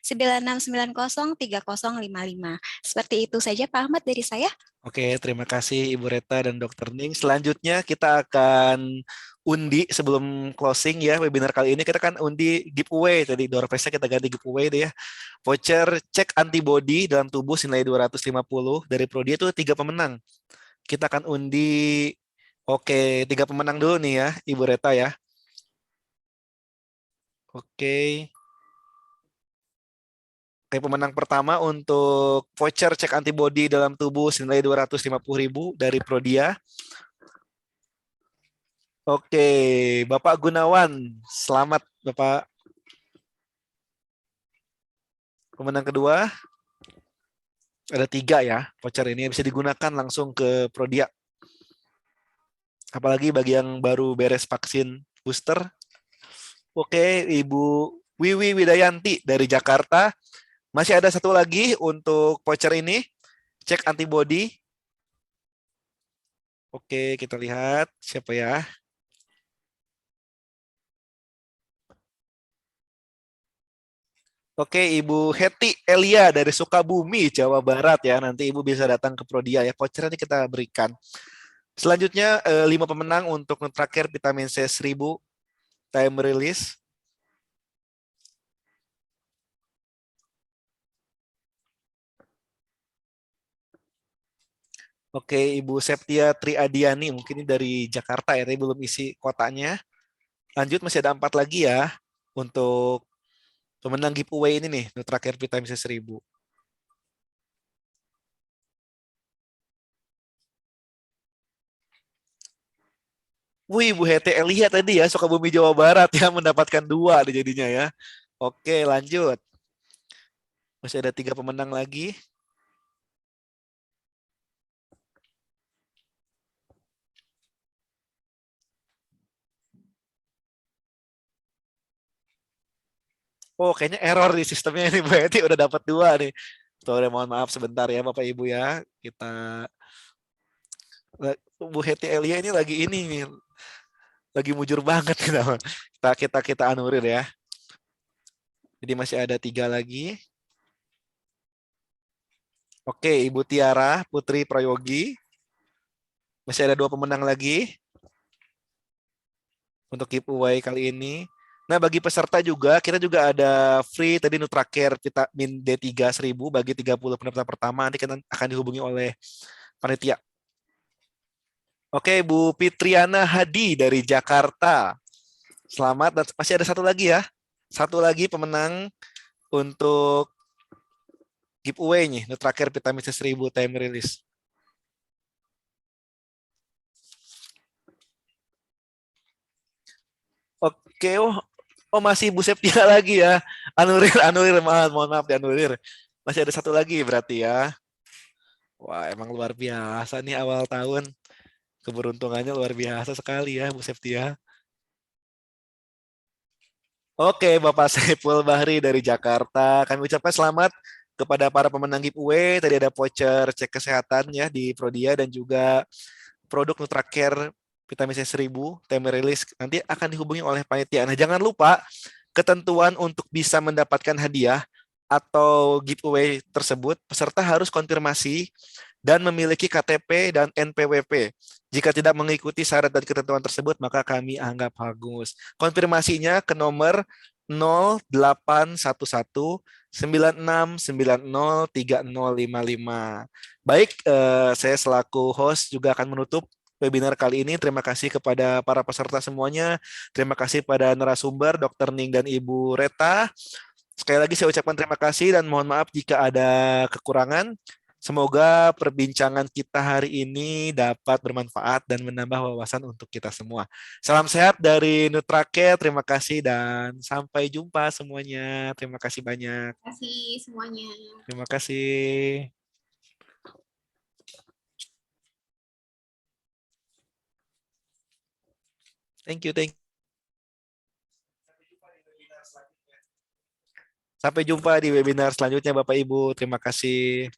9690 3055. Seperti itu saja Pak Ahmad dari saya. Oke, terima kasih Ibu Reta dan Dokter Ning. Selanjutnya kita akan undi sebelum closing ya webinar kali ini. Kita kan undi giveaway tadi door prize-nya kita ganti giveaway deh ya. Voucher cek antibody dalam tubuh senilai 250 dari Prodi itu 3 pemenang. Kita akan undi. Oke, 3 pemenang dulu nih ya, Ibu Reta ya. Oke. Oke, pemenang pertama untuk voucher cek antibody dalam tubuh senilai 250.000 dari Prodia. Oke, Bapak Gunawan, selamat Bapak. Pemenang kedua, ada 3 ya, voucher ini bisa digunakan langsung ke Prodia. Apalagi bagi yang baru beres vaksin booster. Oke, Ibu Wiwi Widayanti dari Jakarta. Masih ada satu lagi untuk voucher ini, cek antibody. Oke, kita lihat siapa ya. Oke, Ibu Heti Elia dari Sukabumi, Jawa Barat ya. Nanti Ibu bisa datang ke Prodia ya. Voucher nanti kita berikan. Selanjutnya 5 pemenang untuk Nutracare Vitamin C 1000 Time Release. Oke, Ibu Septia Triadiani, mungkin ini dari Jakarta ya, tapi belum isi kotanya. Lanjut, masih ada 4 lagi ya untuk pemenang giveaway ini nih, Nutracare Vitamin C 1000. Wih, Bu Hete Elia tadi ya, Sukabumi Jawa Barat ya, mendapatkan 2 nih jadinya ya. Oke, lanjut. Masih ada 3 pemenang lagi. Oh, kayaknya error di sistemnya ini, Bu Hete udah dapat 2 nih. Sorry, mohon maaf sebentar ya Bapak Ibu ya. Kita Bu Hete Elia ini lagi ini nih, lagi mujur banget gitu. Kita anulir ya. Jadi masih ada 3 lagi. Oke, Ibu Tiara Putri Prayogi. Masih ada 2 pemenang lagi untuk giveaway kali ini. Nah, bagi peserta juga, kita juga ada free tadi Nutracare Vitamin D3 1000 bagi 30 pendaftar pertama. Nanti kita akan dihubungi oleh panitia. Oke, Bu Fitriana Hadi dari Jakarta. Selamat, dan masih ada satu lagi ya. Satu lagi pemenang untuk giveaway nih, Nutracare Vitamin C 1000 Time Release. Oke, oh masih Bu Septia lagi ya. Anulir, mohon maaf dianulir. Masih ada satu lagi berarti ya. Wah, emang luar biasa nih awal tahun. Keberuntungannya luar biasa sekali ya, Bu Septia. Oke, Bapak Saiful Bahri dari Jakarta. Kami ucapkan selamat kepada para pemenang giveaway. Tadi ada voucher cek kesehatan ya di Prodia dan juga produk Nutracare Vitamin C 1000 Time Release. Nanti akan dihubungi oleh panitia. Nah, jangan lupa ketentuan untuk bisa mendapatkan hadiah atau giveaway tersebut, peserta harus konfirmasi dan memiliki KTP dan NPWP. Jika tidak mengikuti syarat dan ketentuan tersebut, maka kami anggap hangus. Konfirmasinya ke nomor 0811 96903055. Baik, saya selaku host juga akan menutup webinar kali ini. Terima kasih kepada para peserta semuanya. Terima kasih pada narasumber Dr. Ning dan Ibu Reta. Sekali lagi saya ucapkan terima kasih dan mohon maaf jika ada kekurangan. Semoga perbincangan kita hari ini dapat bermanfaat dan menambah wawasan untuk kita semua. Salam sehat dari Nutrake, terima kasih dan sampai jumpa semuanya. Terima kasih banyak. Terima kasih semuanya. Terima kasih. Thank you, thank you. Sampai jumpa di webinar selanjutnya Bapak Ibu. Terima kasih.